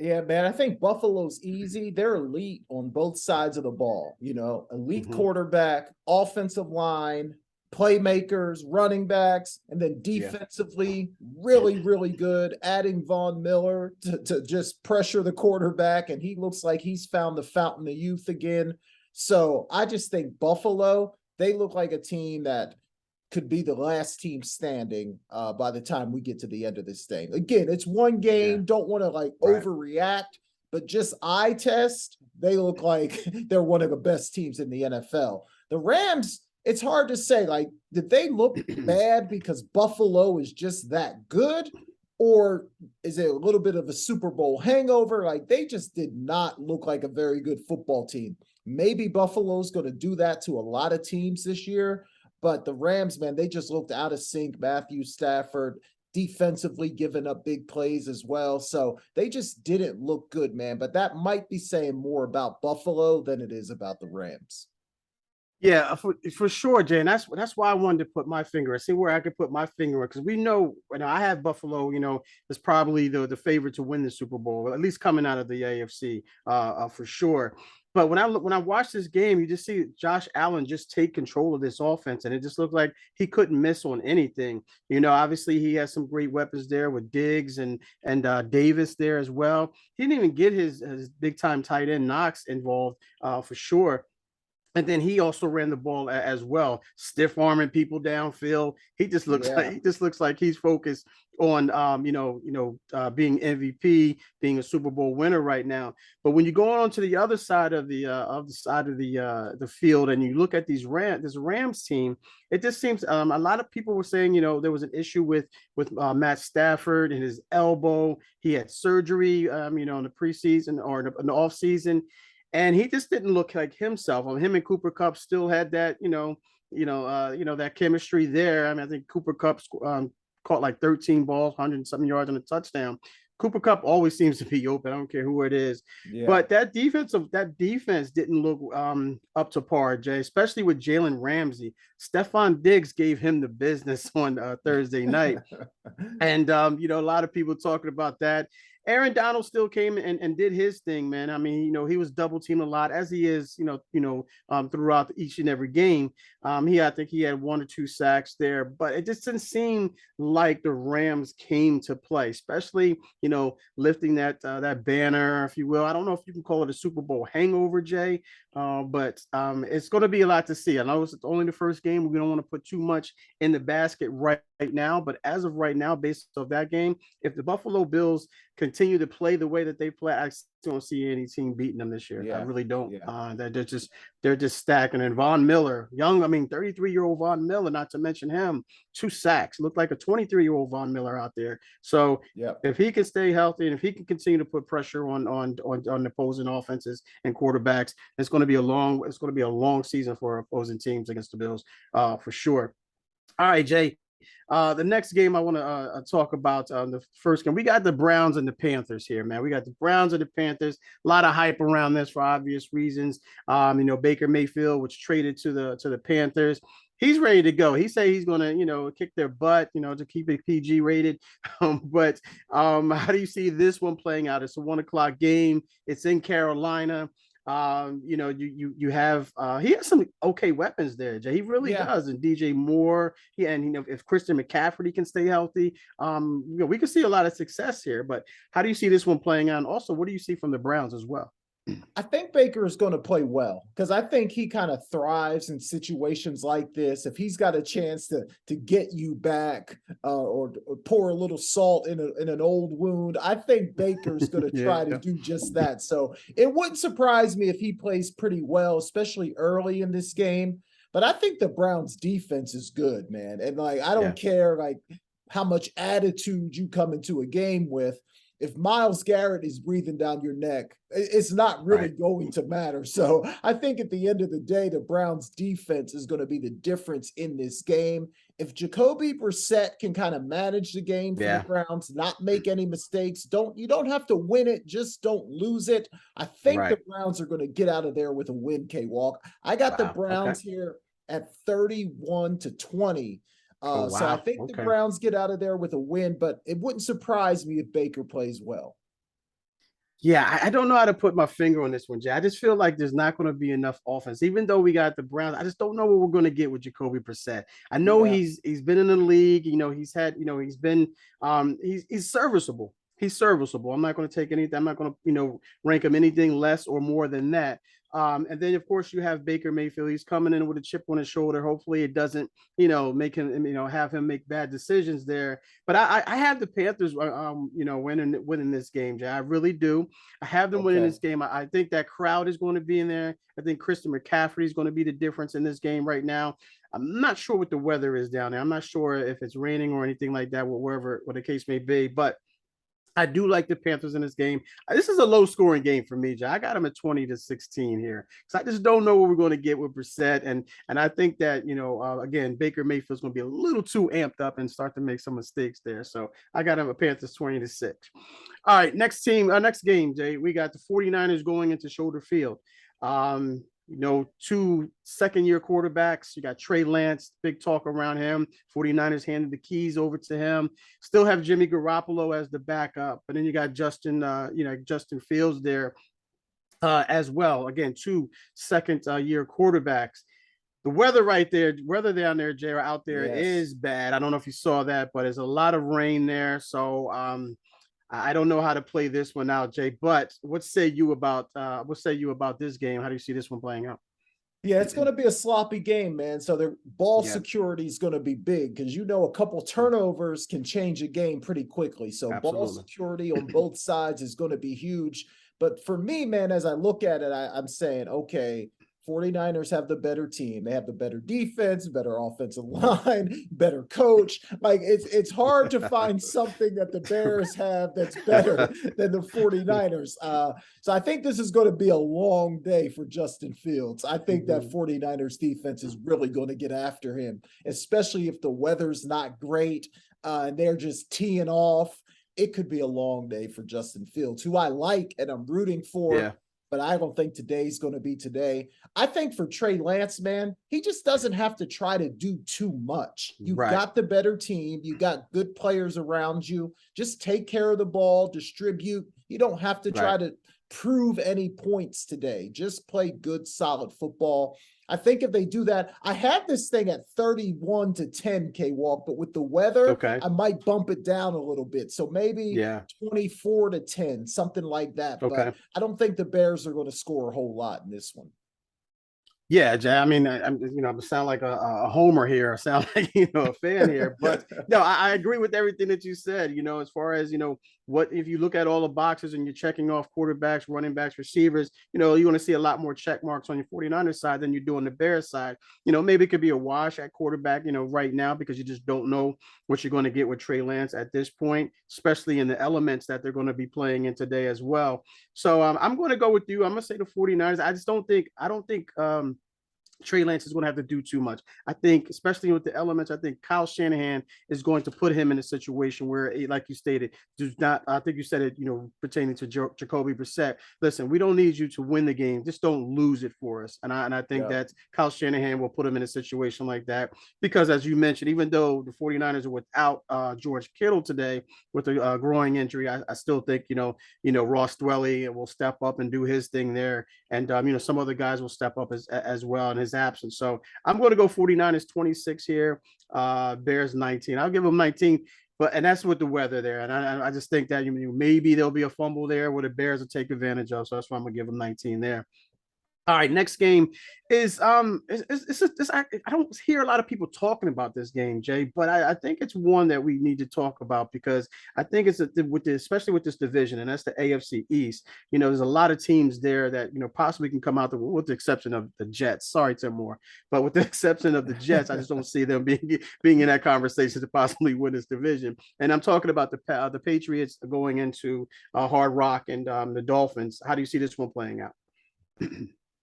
Yeah, man, I think Buffalo's easy. They're elite on both sides of the ball. Elite quarterback, offensive line, playmakers, running backs, and then defensively, really, really good. Adding Von Miller to just pressure the quarterback, and he looks like he's found the fountain of youth again. So I just think Buffalo, they look like a team that could be the last team standing by the time we get to the end of this thing. Again, it's one game. Don't want to overreact, but just eye test, they look like they're one of the best teams in the NFL. The Rams, it's hard to say, like, did they look bad because Buffalo is just that good? Or is it a little bit of a Super Bowl hangover? Like, they just did not look like a very good football team. Maybe Buffalo's going to do that to a lot of teams this year. But the Rams, man, they just looked out of sync. Matthew Stafford defensively giving up big plays as well. So they just didn't look good, man. But that might be saying more about Buffalo than it is about the Rams. Yeah, for sure, Jay. And that's why I wanted to put my finger, see where I could put my finger, because we know, I have Buffalo, is probably the favorite to win the Super Bowl, at least coming out of the AFC, for sure. But when I watch this game, you just see Josh Allen just take control of this offense, and it just looked like he couldn't miss on anything. Obviously he has some great weapons there with Diggs and Davis there as well. He didn't even get his big time tight end Knox involved, for sure. And then he also ran the ball as well, stiff arming people downfield. He just looks like he's focused on being MVP, being a Super Bowl winner right now. But when you go on to the other side of the field and you look at this Rams team, it just seems a lot of people were saying there was an issue with Matt Stafford and his elbow. He had surgery in the preseason or in the off season. and he just didn't look like himself. Him and Cooper Kupp still had that, that chemistry there. I mean, I think Cooper Kupp caught like 13 balls, 100-something yards, and a touchdown. Cooper Kupp always seems to be open. I don't care who it is. Yeah. But that defense didn't look up to par, Jay, especially with Jalen Ramsey. Stephon Diggs gave him the business on Thursday night. And a lot of people talking about that. Aaron Donald still came and did his thing, man. I mean, he was double teamed a lot, as he is, throughout each and every game. I think he had 1 or 2 sacks there, but it just didn't seem like the Rams came to play, especially, lifting that banner, if you will. I don't know if you can call it a Super Bowl hangover, Jay, but it's going to be a lot to see. I know it's only the first game. We don't want to put too much in the basket right now, but as of right now, based off that game, if the Buffalo Bills continue to play the way that they play, I don't see any team beating them this year. Yeah. I really don't. Yeah. They're just stacking. And Von Miller, 33-year-old Von Miller, not to mention him, 2 sacks. Looked like a 23-year-old Von Miller out there. So if he can stay healthy and if he can continue to put pressure on opposing offenses and quarterbacks, it's going to be a long season for opposing teams against the Bills, for sure. All right, Jay. The next game I want to talk about, the first game, we got the Browns and the Panthers here, man. We got the Browns and the Panthers. A lot of hype around this for obvious reasons. Baker Mayfield was traded to the Panthers. He's ready to go. He said he's going to, kick their butt, to keep it PG rated. But how do you see this one playing out? It's a 1:00 game. It's in Carolina. You have he has some okay weapons there, Jay. He really does. And DJ Moore, if Christian McCaffrey can stay healthy, we can see a lot of success here. But how do you see this one playing out? And also, what do you see from the Browns as well? I think Baker is going to play well because I think he kind of thrives in situations like this. If he's got a chance to get you back or pour a little salt in an old wound, I think Baker's going to try to do just that. So it wouldn't surprise me if he plays pretty well, especially early in this game. But I think the Browns defense is good, man. And I don't care how much attitude you come into a game with. If Myles Garrett is breathing down your neck, it's not really going to matter. So I think at the end of the day, the Browns defense is going to be the difference in this game. If Jacoby Brissett can kind of manage the game for the Browns, not make any mistakes, you don't have to win it, just don't lose it. I think the Browns are going to get out of there with a win, K-Walk. I got the Browns here at 31-20. So I think the Browns get out of there with a win, but it wouldn't surprise me if Baker plays well. Yeah, I don't know how to put my finger on this one, Jay. I just feel like there's not going to be enough offense. Even though we got the Browns, I just don't know what we're going to get with Jacoby Brissett. I know he's been in the league. He's had, he's been he's serviceable. He's serviceable. I'm not going to take anything. I'm not going to, rank him anything less or more than that. And then, of course, you have Baker Mayfield. He's coming in with a chip on his shoulder. Hopefully it doesn't, make him, have him make bad decisions there. But I have the Panthers, winning this game, Jay. I really do. I have them winning this game. I think that crowd is going to be in there. I think Christian McCaffrey is going to be the difference in this game right now. I'm not sure what the weather is down there. I'm not sure if it's raining or anything like that, wherever the case may be. But I do like the Panthers in this game. This is a low-scoring game for me, Jay. I got them at 20-16 here. So I just don't know what we're going to get with Brissett. And I think that, again, Baker Mayfield's going to be a little too amped up and start to make some mistakes there. So I got them at Panthers 20-6. All right, next game, Jay. We got the 49ers going into Shoulder Field. 2 second-year quarterbacks. You got Trey Lance, big talk around him. 49ers handed the keys over to him. Still have Jimmy Garoppolo as the backup, but then you got Justin Fields there as well. Again, 2 second-year quarterbacks. The weather down there, Jay, out there is bad. I don't know if you saw that, but there's a lot of rain there. So I don't know how to play this one out, Jay, but what say you about this game? How do you see this one playing out? Yeah, it's going to be a sloppy game, man. So the ball security is going to be big because, a couple turnovers can change a game pretty quickly. So ball security on both sides is going to be huge. But for me, man, as I look at it, I'm saying, okay, 49ers have the better team. They have the better defense, better offensive line, better coach. Like it's hard to find something that the Bears have that's better than the 49ers. So I think this is going to be a long day for Justin Fields. I think that 49ers defense is really going to get after him, especially if the weather's not great and they're just teeing off. It could be a long day for Justin Fields, who I like and I'm rooting for. Yeah. But I don't think today's going to be today. I think for Trey Lance, man, he just doesn't have to try to do too much. You've got the better team. You got good players around you. Just take care of the ball, distribute. You don't have to try to prove any points today. Just play good, solid football. I think if they do that, I had this thing at 31-10, K-Walk, but with the weather, I might bump it down a little bit. So maybe 24-10, something like that. But I don't think the Bears are going to score a whole lot in this one. Yeah, Jay. I mean, I sound like a homer here. I sound like, a fan here. But no, I agree with everything that you said, as far as, what if you look at all the boxes and you're checking off quarterbacks, running backs, receivers, you're going to see a lot more check marks on your 49ers side than you do on the Bears side. Maybe it could be a wash at quarterback, right now, because you just don't know what you're going to get with Trey Lance at this point, especially in the elements that they're going to be playing in today as well. So I'm going to go with you. I'm going to say the 49ers. I don't think Trey Lance is going to have to do too much. I think, especially with the elements, I think Kyle Shanahan is going to put him in a situation where, like you stated, does not. I think you said it, pertaining to Jacoby Brissett. Listen, we don't need you to win the game. Just don't lose it for us. And I think that Kyle Shanahan will put him in a situation like that because, as you mentioned, even though the 49ers are without George Kittle today with a groin injury, I still think, Ross Dwelly will step up and do his thing there. And, some other guys will step up as well in his absence. So I'm going to go 49ers 26 here, Bears 19. I'll give them 19, and that's with the weather there. And I just think that maybe there'll be a fumble there where the Bears will take advantage of. So that's why I'm going to give them 19 there. All right, next game is I don't hear a lot of people talking about this game, Jay, but I think it's one that we need to talk about because I think it's especially with this division, and that's the AFC East. There's a lot of teams there that possibly can come out with the exception of the Jets. Sorry, Tim Moore, but with the exception of the Jets, I just don't see them being in that conversation to possibly win this division. And I'm talking about the Patriots going into Hard Rock and the Dolphins. How do you see this one playing out?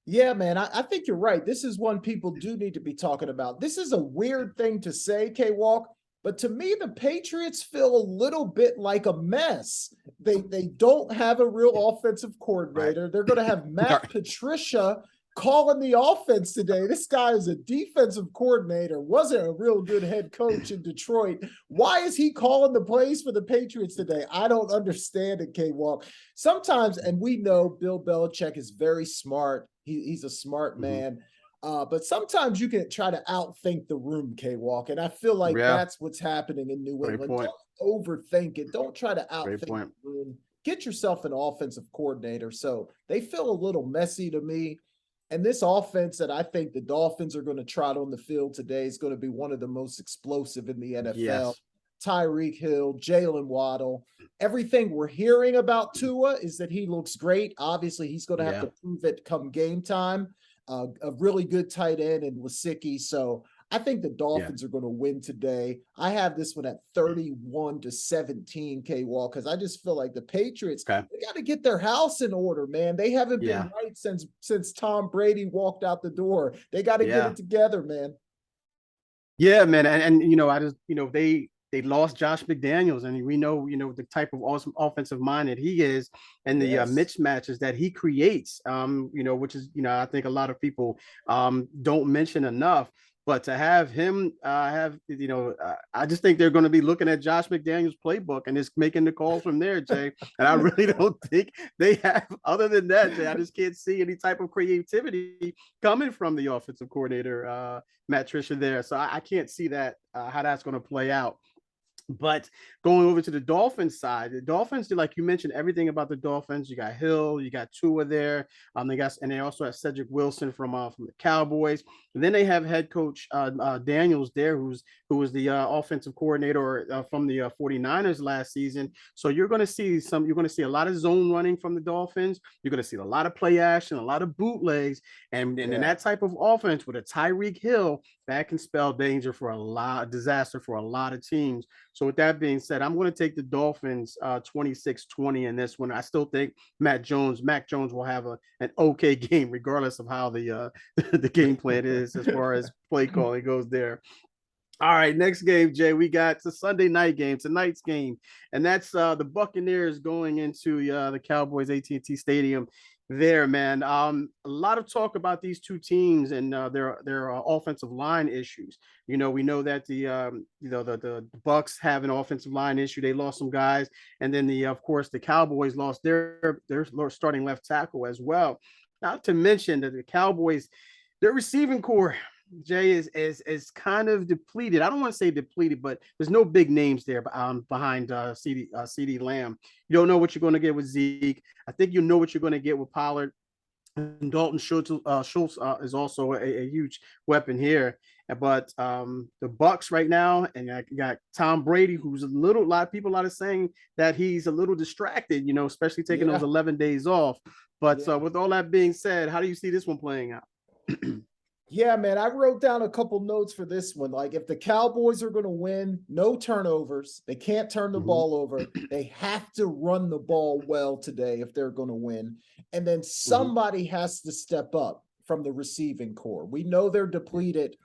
Yeah, man, I think you're right. This is one people do need to be talking about. This is a weird thing to say, K-Walk, but to me, the Patriots feel a little bit like a mess. They don't have a real offensive coordinator. They're going to have Matt Patricia calling the offense today. This guy is a defensive coordinator, wasn't a real good head coach in Detroit. Why is he calling the plays for the Patriots today? I don't understand it, K-Walk. Sometimes, and we know Bill Belichick is very smart. He's a smart man. But sometimes you can try to outthink the room, K-Walk. And I feel like that's what's happening in New England. Don't overthink it. Don't try to outthink the room. Get yourself an offensive coordinator. So they feel a little messy to me. And this offense that I think the Dolphins are going to trot on the field today is going to be one of the most explosive in the NFL. Yes. Tyreek Hill, Jalen Waddle. Everything we're hearing about Tua is that he looks great. Obviously, he's going to have to prove it come game time. A really good tight end in Gesicki. So I think the Dolphins are going to win today. I have this one at 31-17, K-Walk, because I just feel like the Patriots, they got to get their house in order, man. They haven't been right since Tom Brady walked out the door. They got to get it together, man. Yeah, man. And I just, they lost Josh McDaniels, and we know, the type of awesome offensive mind that he is, and the mismatches that he creates, which is, I think a lot of people don't mention enough. But to have him I just think they're going to be looking at Josh McDaniels' playbook and just making the calls from there, Jay. And I really don't think they have, other than that, Jay, I just can't see any type of creativity coming from the offensive coordinator, Matt Patricia there. So I can't see that, how that's going to play out. But going over to the Dolphins side, the Dolphins, like you mentioned, everything about the Dolphins. You got Hill, you got Tua there. They also have Cedric Wilson from the Cowboys. And then they have head coach Daniels there, who was the offensive coordinator from the 49ers last season. So you're going to see a lot of zone running from the Dolphins. You're going to see a lot of play action, a lot of bootlegs, and in that type of offense with a Tyreek Hill, that can spell disaster for a lot of teams. So with that being said, I'm going to take the Dolphins 26-20 in this one. I still think Mac Jones will have an okay game, regardless of how the the game plan is as far as play calling goes there. All right, next game, Jay. We got the Sunday night game, tonight's game, and that's the Buccaneers going into the Cowboys AT&T Stadium. There, man. A lot of talk about these two teams and their offensive line issues. We know that the Bucs have an offensive line issue. They lost some guys, and then of course the Cowboys lost their starting left tackle as well. Not to mention that the Cowboys, their receiving core, Jay, is kind of depleted. I don't want to say depleted, but there's no big names there behind CD Lamb. You don't know what you're going to get with Zeke. I think you know what you're going to get with Pollard. And Dalton Schultz is also a huge weapon here. But the Bucs right now, and I got Tom Brady, who's a lot of people are saying that he's a little distracted, especially taking those 11 days off. But with all that being said, how do you see this one playing out? Yeah, man, I wrote down a couple notes for this one. Like, if the Cowboys are going to win, no turnovers. They can't turn the ball over. They have to run the ball well today if they're going to win. And then somebody has to step up from the receiving core. We know they're depleted,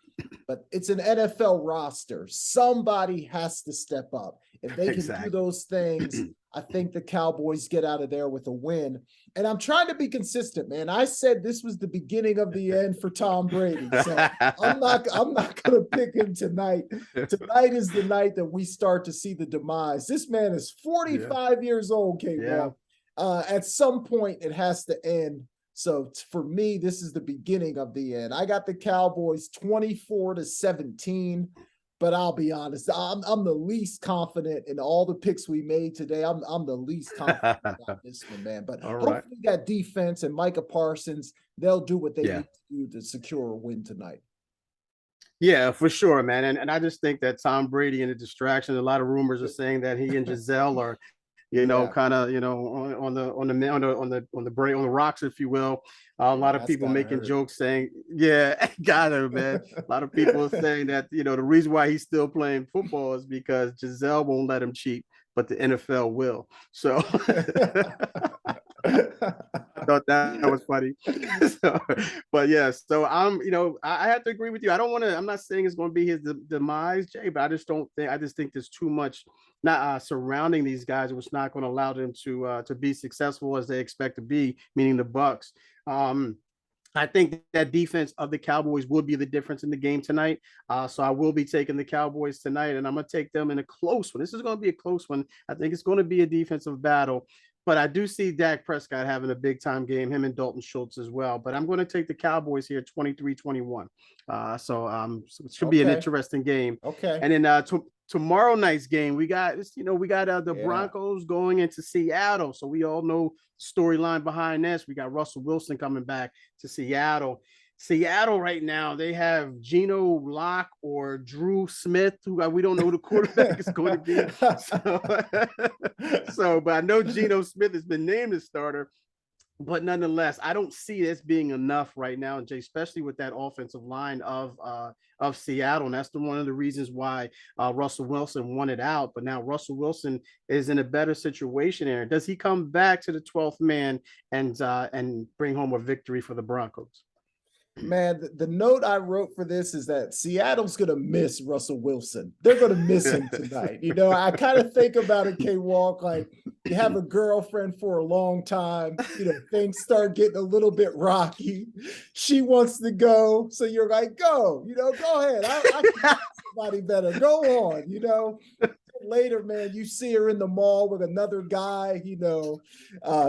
but it's an NFL roster. Somebody has to step up. If they can do those things, I think the Cowboys get out of there with a win. And I'm trying to be consistent, man. I said this was the beginning of the end for Tom Brady. So I'm not going to pick him tonight. Tonight is the night that we start to see the demise. This man is 45 years old, K-Walk. At some point, it has to end. So for me, this is the beginning of the end. I got the Cowboys 24-17. But I'll be honest, I'm the least confident in all the picks we made today. I'm the least confident about this one, man. But hopefully that defense and Micah Parsons, they'll do what they need to do to secure a win tonight. Yeah, for sure, man. And I just think that Tom Brady and the distraction, a lot of rumors are saying that he and Giselle are kind of, on the rocks, if you will. A lot of people making jokes saying, got him, man. A lot of people are saying that, the reason why he's still playing football is because Giselle won't let him cheat, but the NFL will. So I thought that was funny. So I'm, I have to agree with you. I'm not saying it's going to be his demise, Jay, but I just think there's too much surrounding these guys, which is not going to allow them to be successful as they expect to be, meaning the Bucs. I think that defense of the Cowboys will be the difference in the game tonight. So I will be taking the Cowboys tonight, and I'm going to take them in a close one. This is going to be a close one. I think it's going to be a defensive battle. But I do see Dak Prescott having a big-time game, him and Dalton Schultz as well. But I'm going to take the Cowboys here 23-21. So it should be an interesting game. Okay. And then tomorrow night's game, we got the Broncos going into Seattle. So we all know storyline behind this. We got Russell Wilson coming back to Seattle. Seattle right now, they have Geno Locke or Drew Smith, who we don't know who the quarterback is going to be. But I know Geno Smith has been named the starter. But nonetheless, I don't see this being enough right now, Jay, especially with that offensive line of Seattle. And that's one of the reasons why Russell Wilson wanted out. But now Russell Wilson is in a better situation here. Does he come back to the 12th man and bring home a victory for the Broncos? Man, the note I wrote for this is that Seattle's going to miss Russell Wilson. They're going to miss him tonight. I kind of think about it, K-Walk, like you have a girlfriend for a long time, things start getting a little bit rocky. She wants to go. So you're like, go ahead. I can somebody better. Go on, Later, man, you see her in the mall with another guy,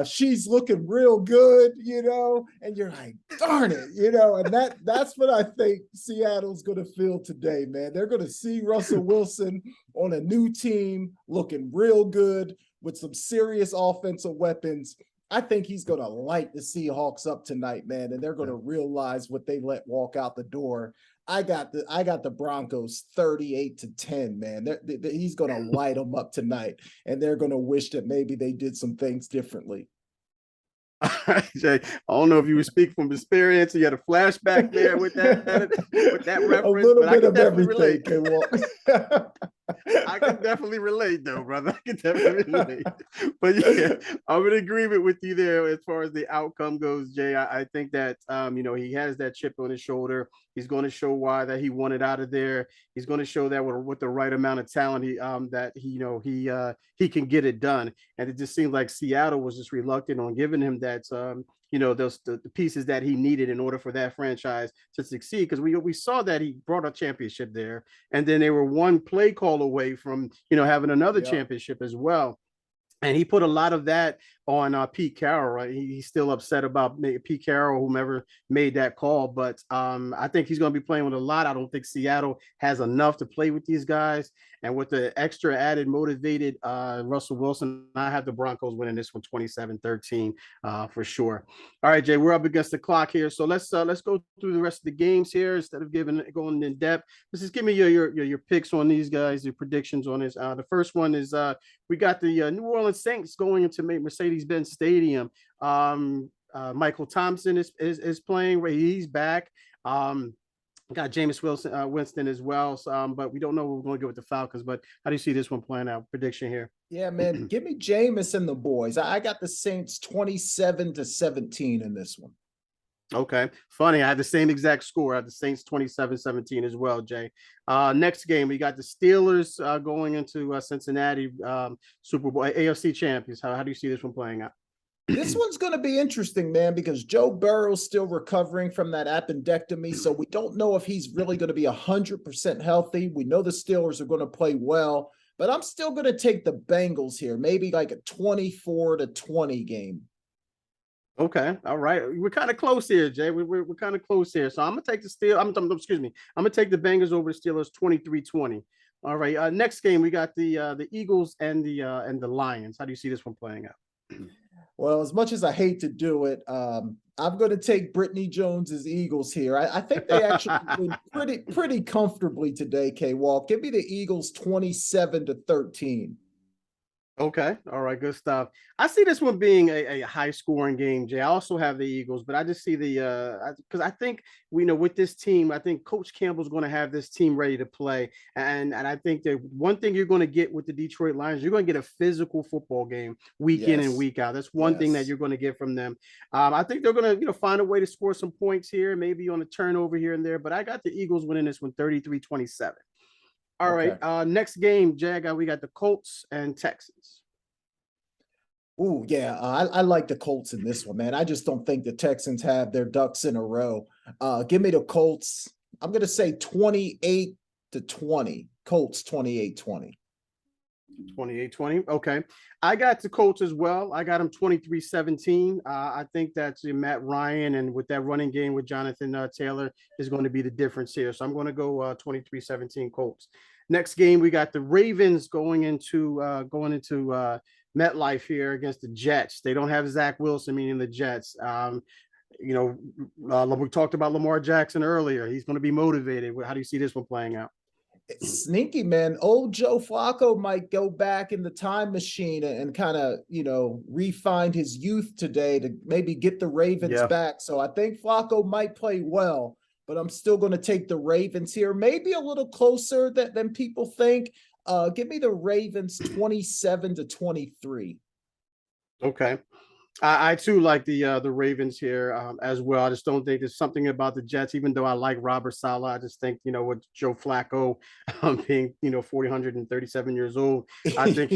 she's looking real good, and you're like, darn it, and that's what I think Seattle's going to feel today, man. They're going to see Russell Wilson on a new team looking real good with some serious offensive weapons. I think he's going to light the Seahawks up tonight, man, and they're going to realize what they let walk out the door. I got the Broncos 38-10, man. He's going to light them up tonight, and they're going to wish that maybe they did some things differently. All right, Jay. I don't know if you were speaking from experience. You had a flashback there with that reference. A little bit of everything. I can definitely relate, though, brother. I can definitely relate. But yeah, I'm in agreement with you there as far as the outcome goes, Jay. I think that he has that chip on his shoulder. He's going to show why that he wanted out of there. He's going to show that with the right amount of talent, he can get it done. And it just seemed like Seattle was just reluctant on giving him that those the pieces that he needed in order for that franchise to succeed. Because we saw that he brought a championship there, and then they were one play call away from having another championship as well. And he put a lot of that on Pete Carroll, right? He's still upset about Pete Carroll, whomever made that call. But I think he's going to be playing with a lot. I don't think Seattle has enough to play with these guys. And with the extra added motivated Russell Wilson, I have the Broncos winning this one 27-13 for sure. All right, Jay, we're up against the clock here. So let's go through the rest of the games here instead of going in depth. Let's just give me your picks on these guys, your predictions on this. The first one is we got the New Orleans Saints going into Mercedes-Benz Stadium. Michael Thompson is playing. He's back. Got Jameis Winston as well. But we don't know what we're going to get with the Falcons. But how do you see this one playing out? Prediction here. Yeah, man. Give me Jameis and the boys. I got the Saints 27-17 in this one. Okay. Funny. I had the same exact score. I had the Saints 27-17 as well, Jay. Next game, we got the Steelers going into Cincinnati Super Bowl AFC champions. How do you see this one playing out? This one's going to be interesting, man, because Joe Burrow's still recovering from that appendectomy, so we don't know if he's really going to be 100% healthy. We know the Steelers are going to play well, but I'm still going to take the Bengals here, maybe like a 24-20 game. Okay, all right. We're kind of close here, Jay. We're kind of close here. So I'm gonna take the I'm gonna take the Bengals over the Steelers 23-20. All right. Next game we got the Eagles and the Lions. How do you see this one playing out? Well, as much as I hate to do it, I'm going to take Brittany Jones's Eagles here. I think they actually win pretty comfortably today, K-Walk. Give me the Eagles 27-13. Okay. All right. Good stuff. I see this one being a high scoring game, Jay. I also have the Eagles, but I just see because I think with this team, I think Coach Campbell's going to have this team ready to play. And I think that one thing you're going to get with the Detroit Lions, you're going to get a physical football game week in and week out. That's one thing that you're going to get from them. I think they're going to, find a way to score some points here, maybe on a turnover here and there, but I got the Eagles winning this one 33-27. All right. Next game, Jag, we got the Colts and Texans. Oh, yeah. I like the Colts in this one, man. I just don't think the Texans have their ducks in a row. Give me the Colts. I'm going to say 28-20. Colts 28-20. 28-20. Okay. I got the Colts as well. I got them 23-17. I think that's Matt Ryan, and with that running game with Jonathan Taylor is going to be the difference here. So I'm going to go 23-17 Colts. Next game, we got the Ravens going into MetLife here against the Jets. They don't have Zach Wilson, meaning the Jets. We talked about Lamar Jackson earlier. He's going to be motivated. How do you see this one playing out? It's sneaky, man. Old Joe Flacco might go back in the time machine and kind of, re-find his youth today to maybe get the Ravens back. So I think Flacco might play well, but I'm still going to take the Ravens here. Maybe a little closer than people think. Give me the Ravens 27-23. Okay. I too like the Ravens here as well. I just don't think there's something about the Jets, even though I like Robert Saleh. I just think, with Joe Flacco being, 437 years old, I think,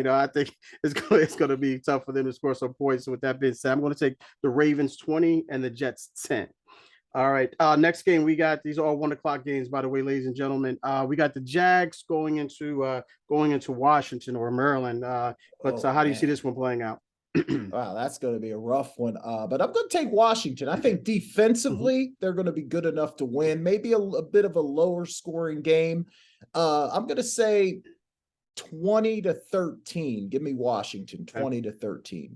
I think it's going to be tough for them to score some points. So with that being said, I'm going to take the Ravens 20 and the Jets 10. All right. Next game, we got these are all 1:00 games, by the way, ladies and gentlemen. We got the Jags going into Washington or Maryland. How do you see this one playing out? Wow, that's going to be a rough one. But I'm going to take Washington. I think defensively, they're going to be good enough to win. Maybe a bit of a lower scoring game. I'm going to say 20-13. Give me Washington, 20-13.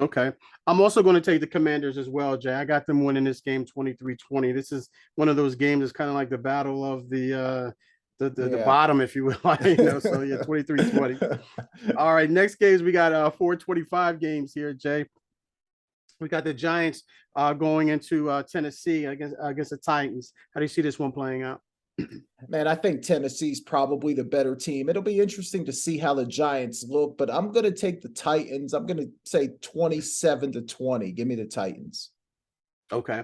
Okay. I'm also going to take the Commanders as well, Jay. I got them winning this game 23-20. This is one of those games that's kind of like the battle of the Yeah. bottom, if you will. So yeah, 23-20. All right, next games we got 425 games here, Jay. We got the Giants going into Tennessee against the Titans. How do you see this one playing out? Man, I think Tennessee's probably the better team. It'll be interesting to see how the Giants look, but I'm going to take the Titans. I'm going to say 27-20. Give me the Titans. Okay.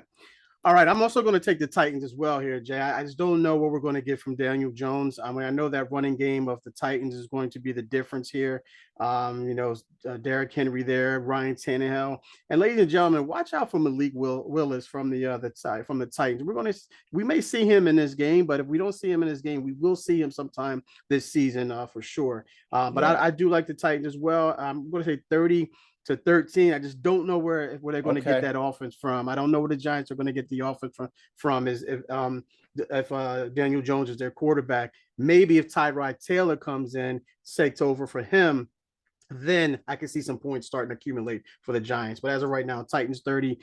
All right, I'm also going to take the Titans as well here, Jay. I just don't know what we're going to get from Daniel Jones. I mean, I know that running game of the Titans is going to be the difference here. Derrick Henry there, Ryan Tannehill, and ladies and gentlemen, watch out for Malik Willis from the Titans. We may see him in this game, but if we don't see him in this game, we will see him sometime this season for sure. But Yeah. I do like the Titans as well. I'm going to say 30-13. I just don't know where they're going to get that offense from. I don't know where the Giants are going to get the offense from is if Daniel Jones is their quarterback. Maybe if Tyrod Taylor comes in, takes over for him, then I can see some points starting to accumulate for the Giants. But as of right now, Titans 30,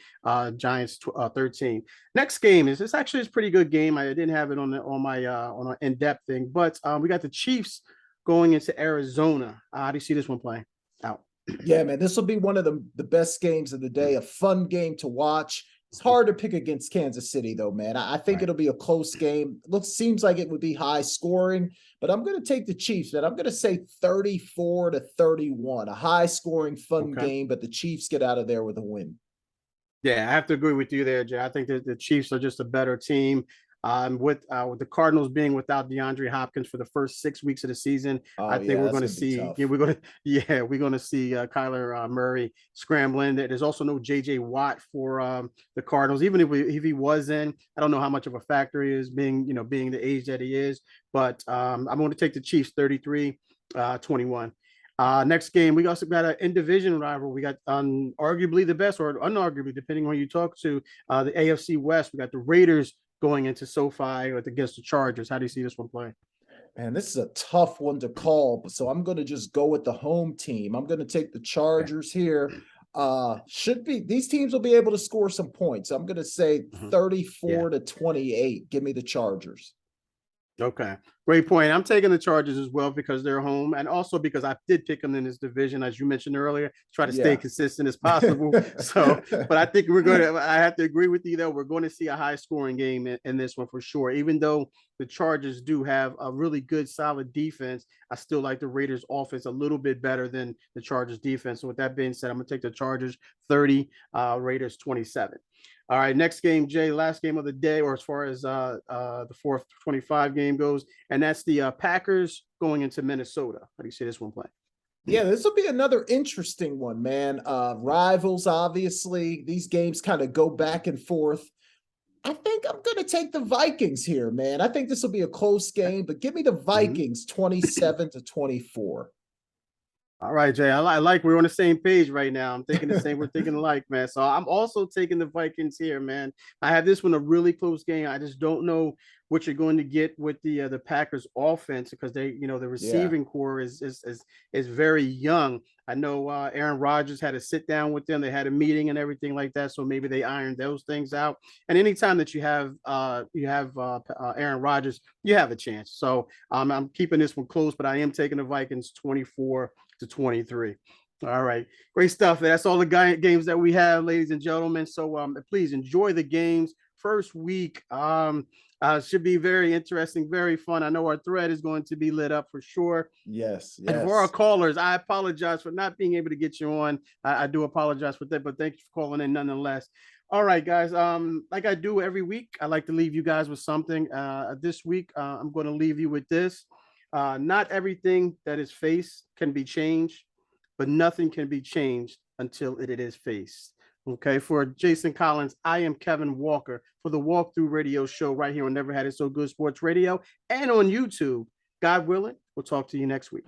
Giants 13. Next game is it's pretty good game. I didn't have it on an in-depth thing, but we got the Chiefs going into Arizona. How do you see this one playing out? Yeah, man, this will be one of the best games of the day, a fun game to watch. It's hard to pick against Kansas City, though, man. I think it'll be a close game. Seems like it would be high scoring, but I'm going to take the Chiefs, man. I'm going to say 34-31, a high scoring, fun game, but the Chiefs get out of there with a win. Yeah, I have to agree with you there, Jay. I think that the Chiefs are just a better team. With the Cardinals being without DeAndre Hopkins for the first 6 weeks of the season, I think we're going to see. We're going to see Kyler Murray scrambling. There's also no J.J. Watt for the Cardinals. Even if he was in, I don't know how much of a factor he is being the age that he is. But I'm going to take the Chiefs 33-21. Next game, we also got an in-division rival. We got arguably the best, or unarguably, depending on who you talk to, the AFC West. We got the Raiders going into SoFi against the Chargers. How do you see this one playing? Man, this is a tough one to call, so I'm going to just go with the home team. I'm going to take the Chargers here. These teams will be able to score some points. I'm going to say 34-28. Give me the Chargers. Okay, great point. I'm taking the Chargers as well because they're home, and also because I did pick them in this division, as you mentioned earlier, try to stay consistent as possible. But I think I have to agree with you, though. We're going to see a high scoring game in this one for sure. Even though the Chargers do have a really good, solid defense, I still like the Raiders offense a little bit better than the Chargers defense. So with that being said, I'm going to take the Chargers 30, Raiders 27. All right, next game, Jay, last game of the day, or as far as the 425 game goes, and that's the Packers going into Minnesota. How do you see this one playing? Yeah, this will be another interesting one, man. Rivals, obviously. These games kind of go back and forth. I think I'm going to take the Vikings here, man. I think this will be a close game, but give me the Vikings 27-24. All right, Jay. I like we're on the same page right now. I'm thinking the same. We're thinking alike, man. So I'm also taking the Vikings here, man. I have this one a really close game. I just don't know what you're going to get with the Packers offense because the receiving core is very young. I know Aaron Rodgers had to sit down with them. They had a meeting and everything like that. So maybe they ironed those things out. And anytime that you have Aaron Rodgers, you have a chance. So I'm keeping this one close, but I am taking the Vikings 24-23. All right, great stuff. That's all the games that we have, ladies and gentlemen. So please enjoy the games. First week should be very interesting, very fun. I know our thread is going to be lit up for sure. Yes. And for our callers, I apologize for not being able to get you on. I do apologize for that, but thank you for calling in nonetheless. All right, guys. Like I do every week, I like to leave you guys with something. This week, I'm going to leave you with this. Not everything that is faced can be changed, but nothing can be changed until it is faced. Okay, for Jason Collins, I am Kevin Walker for the Walkthrough Radio Show right here on Never Had It So Good Sports Radio and on YouTube. God willing, we'll talk to you next week.